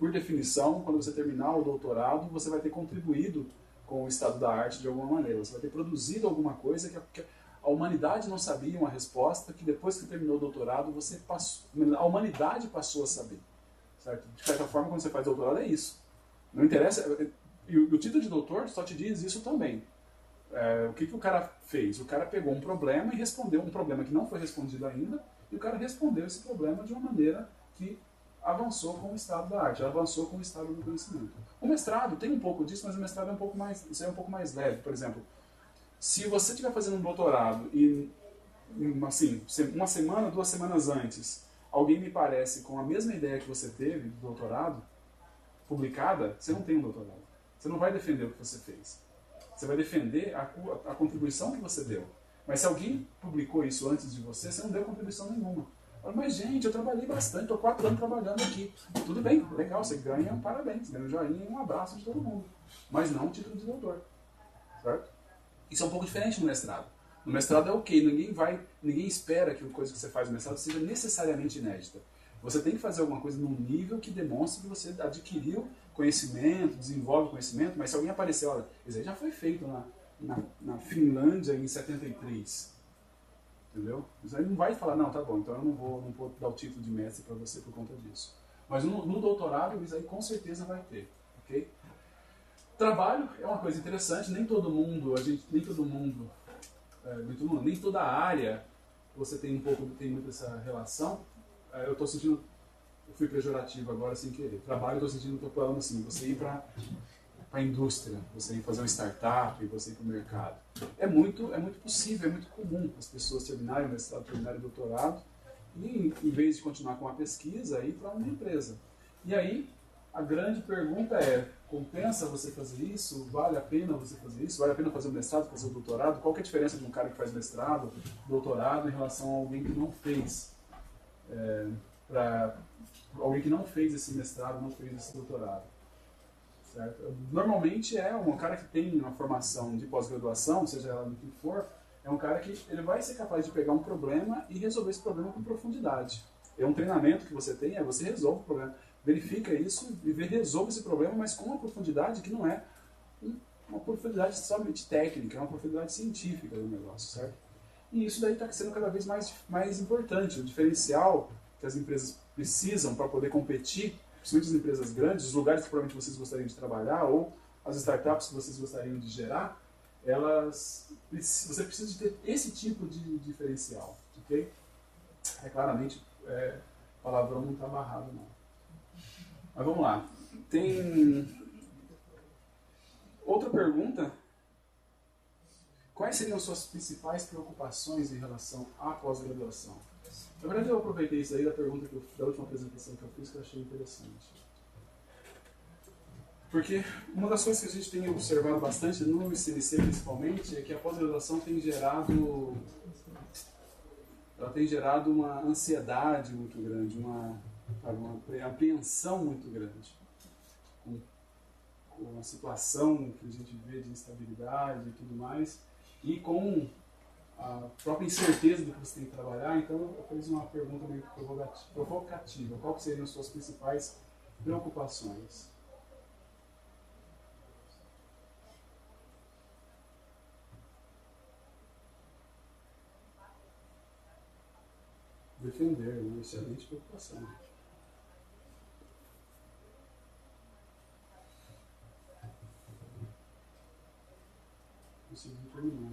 Por definição, quando você terminar o doutorado, você vai ter contribuído com o estado da arte de alguma maneira. Você vai ter produzido alguma coisa que a humanidade não sabia uma resposta, que depois que terminou o doutorado, a humanidade passou a saber. Certo? De certa forma, quando você faz doutorado, é isso. Não interessa. E o título de doutor só te diz isso também. O que o cara fez? O cara pegou um problema e respondeu um problema que não foi respondido ainda, e o cara respondeu esse problema de uma maneira que avançou com o estado da arte, avançou com o estado do conhecimento. O mestrado tem um pouco disso, mas o mestrado é um pouco mais leve. Por exemplo, se você estiver fazendo um doutorado e, assim, uma semana, 2 semanas antes, alguém me parece com a mesma ideia que você teve do doutorado, publicada, você não tem um doutorado. Você não vai defender o que você fez. Você vai defender a contribuição que você deu. Mas se alguém publicou isso antes de você, você não deu contribuição nenhuma. Fala, mas gente, eu trabalhei bastante, estou 4 anos trabalhando aqui. Tudo bem, legal, você ganha um parabéns, ganha um joinha e um abraço de todo mundo. Mas não um título de doutor. Certo? Isso é um pouco diferente no mestrado. No mestrado é ok, ninguém espera que a coisa que você faz no mestrado seja necessariamente inédita. Você tem que fazer alguma coisa num nível que demonstre que você adquiriu conhecimento, desenvolve conhecimento, mas se alguém aparecer, olha, isso aí já foi feito na Finlândia em 73. Entendeu? Isso aí não vai falar, não, tá bom, então eu não vou dar o título de mestre para você por conta disso. Mas no doutorado, isso aí com certeza vai ter. Ok? Trabalho é uma coisa interessante, nem toda área você tem muito essa relação. Eu estou sentindo, eu fui pejorativo agora sem querer. Trabalho, eu estou falando assim, você ir para a indústria, você ir fazer uma startup, você ir para o mercado. É muito possível, é muito comum as pessoas terminarem o mestrado, terminarem o doutorado e, em vez de continuar com a pesquisa, ir para uma empresa. E aí, a grande pergunta é, compensa você fazer isso? Vale a pena você fazer isso? Vale a pena fazer o mestrado, fazer o doutorado? Qual que é a diferença de um cara que faz mestrado, doutorado, em relação a alguém que não fez? Para alguém que não fez esse mestrado, não fez esse doutorado. Certo? Normalmente é um cara que tem uma formação de pós-graduação, seja ela no que for, é um cara que ele vai ser capaz de pegar um problema e resolver esse problema com profundidade. É um treinamento que você tem, você resolve o problema. Verifica isso e resolve esse problema, mas com uma profundidade que não é uma profundidade somente técnica, é uma profundidade científica do negócio, certo? E isso daí está sendo cada vez mais importante. O diferencial que as empresas precisam para poder competir, principalmente as empresas grandes, os lugares que provavelmente vocês gostariam de trabalhar ou as startups que vocês gostariam de gerar, você precisa de ter esse tipo de diferencial, ok? Claramente, palavrão não está amarrado, não. Mas vamos lá. Tem outra pergunta. Quais seriam suas principais preocupações em relação à pós-graduação? Na verdade, eu aproveitei isso aí da pergunta da última apresentação que eu fiz, que eu achei interessante. Porque uma das coisas que a gente tem observado bastante, no ICNC principalmente, é que a pós-graduação tem gerado uma ansiedade muito grande, uma apreensão muito grande com a situação que a gente vê de instabilidade e tudo mais, e com a própria incerteza do que você tem que trabalhar. Então eu fiz uma pergunta meio provocativa. Qual seriam as suas principais preocupações? Defender, uma excelente preocupação. Conseguir terminar.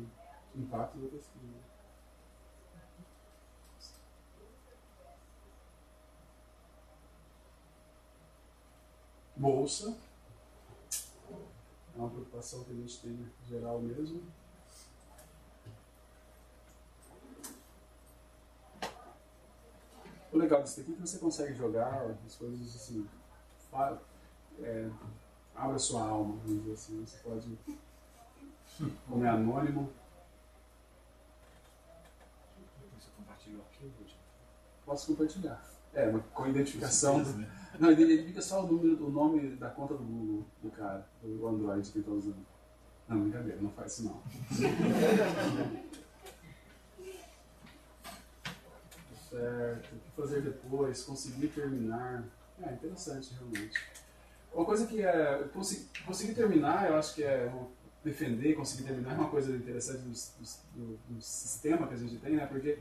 Impacto da pesquisa. Bolsa. É uma preocupação que a gente tem em geral mesmo. O legal disso aqui é que você consegue jogar as coisas assim. Abra sua alma, vamos dizer assim. Você pode, como é anônimo. Você compartilha o arquivo? Posso compartilhar. Com identificação. Não, ele identifica só o nome da conta do Google, do cara, do Android que ele está usando. Não, brincadeira, não faz isso não. Certo, o que fazer depois, conseguir terminar. Interessante realmente. Uma coisa que conseguir terminar, eu acho que defender, conseguir terminar é uma coisa interessante do sistema que a gente tem, né? Porque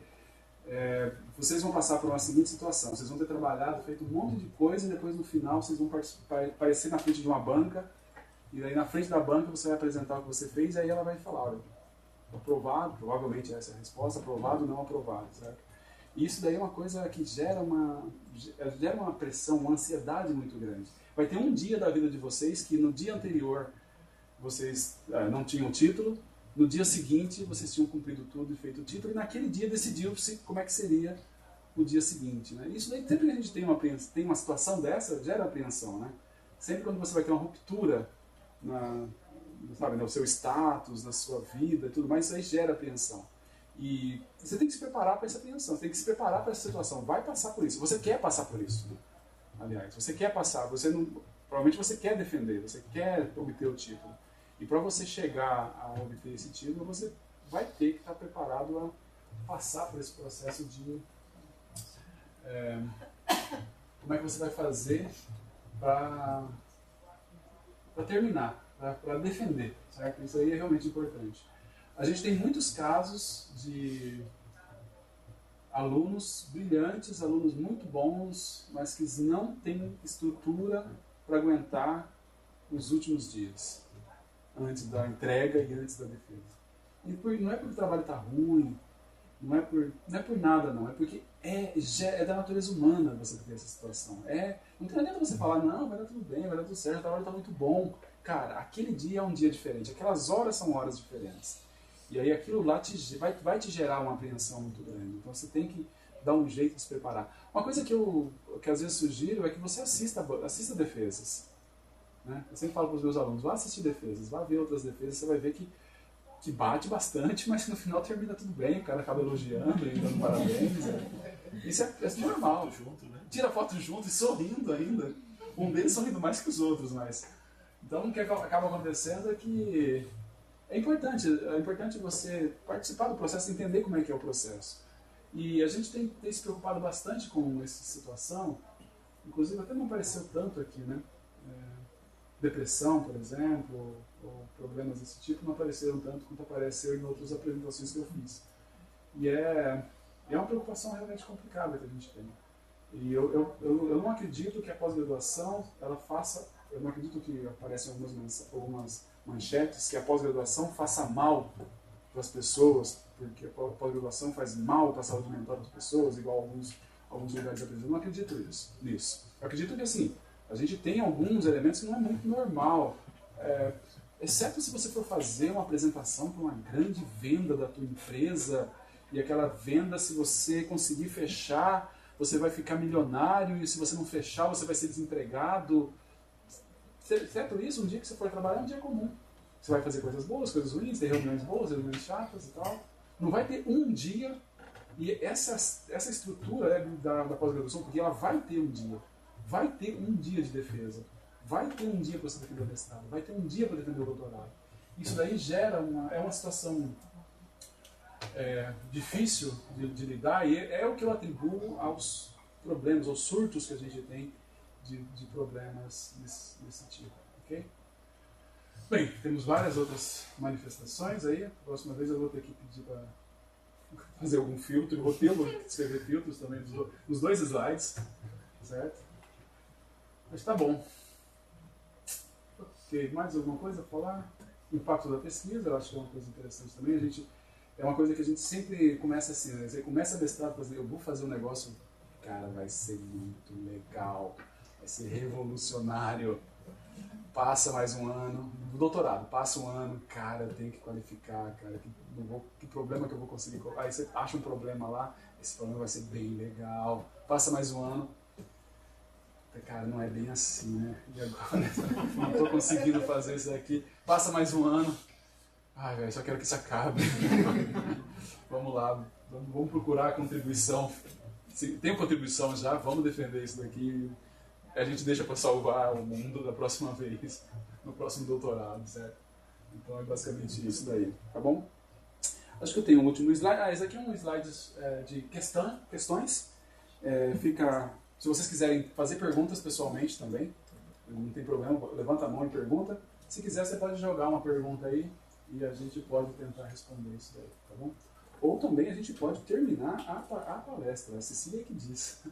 vocês vão passar por uma seguinte situação: vocês vão ter trabalhado, feito um monte de coisa, e depois no final vocês vão aparecer na frente de uma banca, e aí na frente da banca você vai apresentar o que você fez, e aí ela vai falar, olha, aprovado, provavelmente essa é a resposta, aprovado, não aprovado, certo? E isso daí é uma coisa que gera uma pressão, uma ansiedade muito grande. Vai ter um dia da vida de vocês que no dia anterior vocês não tinham título, no dia seguinte vocês tinham cumprido tudo e feito o título, e naquele dia decidiu-se como é que seria o dia seguinte. Né? Isso daí, sempre que a gente tem uma situação dessa, gera apreensão. Né? Sempre quando você vai ter uma ruptura no seu status, na sua vida e tudo mais, isso aí gera apreensão. E você tem que se preparar para essa apreensão, você tem que se preparar para essa situação. Vai passar por isso. Você quer passar por isso, né? Aliás, você quer passar, você não, provavelmente você quer defender, você quer obter o título. E para você chegar a obter esse título, você vai ter que estar preparado a passar por esse processo de... como é que você vai fazer para terminar, para defender, certo? Isso aí é realmente importante. A gente tem muitos casos de alunos brilhantes, alunos muito bons, mas que não têm estrutura para aguentar os últimos dias, antes da entrega e antes da defesa. E não é porque o trabalho está ruim, não é por nada não, é porque é da natureza humana você ter essa situação. Não tem adianta você falar, não, vai dar tudo bem, vai dar tudo certo, o trabalho está muito bom. Cara, aquele dia é um dia diferente, aquelas horas são horas diferentes. E aí aquilo lá vai te gerar uma apreensão muito grande. Então você tem que dar um jeito de se preparar. Uma coisa que às vezes sugiro é que você assista defesas. Né? Eu sempre falo para os meus alunos, vá assistir defesas, vá ver outras defesas, você vai ver que bate bastante, mas no final termina tudo bem, o cara acaba elogiando e dando parabéns. Isso é normal. Junto, né? Tira foto junto e sorrindo ainda. Um deles sorrindo mais que os outros, mas... Então o que acaba acontecendo é que é importante você participar do processo, entender como é que é o processo. E a gente tem se preocupado bastante com essa situação, inclusive até não apareceu tanto aqui, né? Depressão, por exemplo, ou problemas desse tipo não apareceram tanto quanto apareceram em outras apresentações que eu fiz. E é uma preocupação realmente complicada que a gente tem. E eu não acredito que a pós-graduação ela faça, eu não acredito que aparecem algumas manchetes que a pós-graduação faça mal para as pessoas, porque a pós-graduação faz mal para a saúde mental das pessoas, igual alguns lugares apresentam. Eu não acredito nisso. Eu acredito que assim, a gente tem alguns elementos que não é muito normal. Exceto se você for fazer uma apresentação para uma grande venda da tua empresa, e aquela venda, se você conseguir fechar, você vai ficar milionário, e se você não fechar, você vai ser desempregado. Certo isso? Um dia que você for trabalhar é um dia comum. Você vai fazer coisas boas, coisas ruins, ter reuniões boas, reuniões chatas e tal. Não vai ter um dia, e essa estrutura da pós-graduação, porque ela vai ter um dia. Vai ter um dia de defesa. Vai ter um dia para você defender o mestrado. Vai ter um dia para defender o doutorado. Isso daí gera uma situação difícil de lidar, e é o que eu atribuo aos problemas, aos surtos que a gente tem de problemas desse tipo. Ok? Bem, temos várias outras manifestações aí. A próxima vez eu vou ter que pedir para fazer algum filtro. Eu vou ter que escrever filtros também nos 2 slides. Certo? Mas tá bom. Ok, mais alguma coisa a falar? Impacto da pesquisa, eu acho que é uma coisa interessante também. É uma coisa que a gente sempre começa assim, né? Você começa a mestrado, eu vou fazer um negócio, cara, vai ser muito legal, vai ser revolucionário. Passa mais um ano, doutorado, passa um ano, cara, tem que qualificar, cara, que problema que eu vou conseguir. Aí você acha um problema lá, esse problema vai ser bem legal. Passa mais um ano, cara, não é bem assim, né? E agora, não estou conseguindo fazer isso aqui. Passa mais um ano, ai, velho, só quero que isso acabe. Vamos lá, vamos procurar a contribuição. Se tem contribuição já, vamos defender isso daqui. A gente deixa para salvar o mundo da próxima vez, no próximo doutorado, certo? Então é basicamente isso daí, tá bom? Acho que eu tenho um último slide. Esse aqui é um slide de questões. Se vocês quiserem fazer perguntas pessoalmente também, não tem problema, levanta a mão e pergunta. Se quiser, você pode jogar uma pergunta aí e a gente pode tentar responder isso daí, tá bom? Ou também a gente pode terminar a palestra, a Cecília que diz.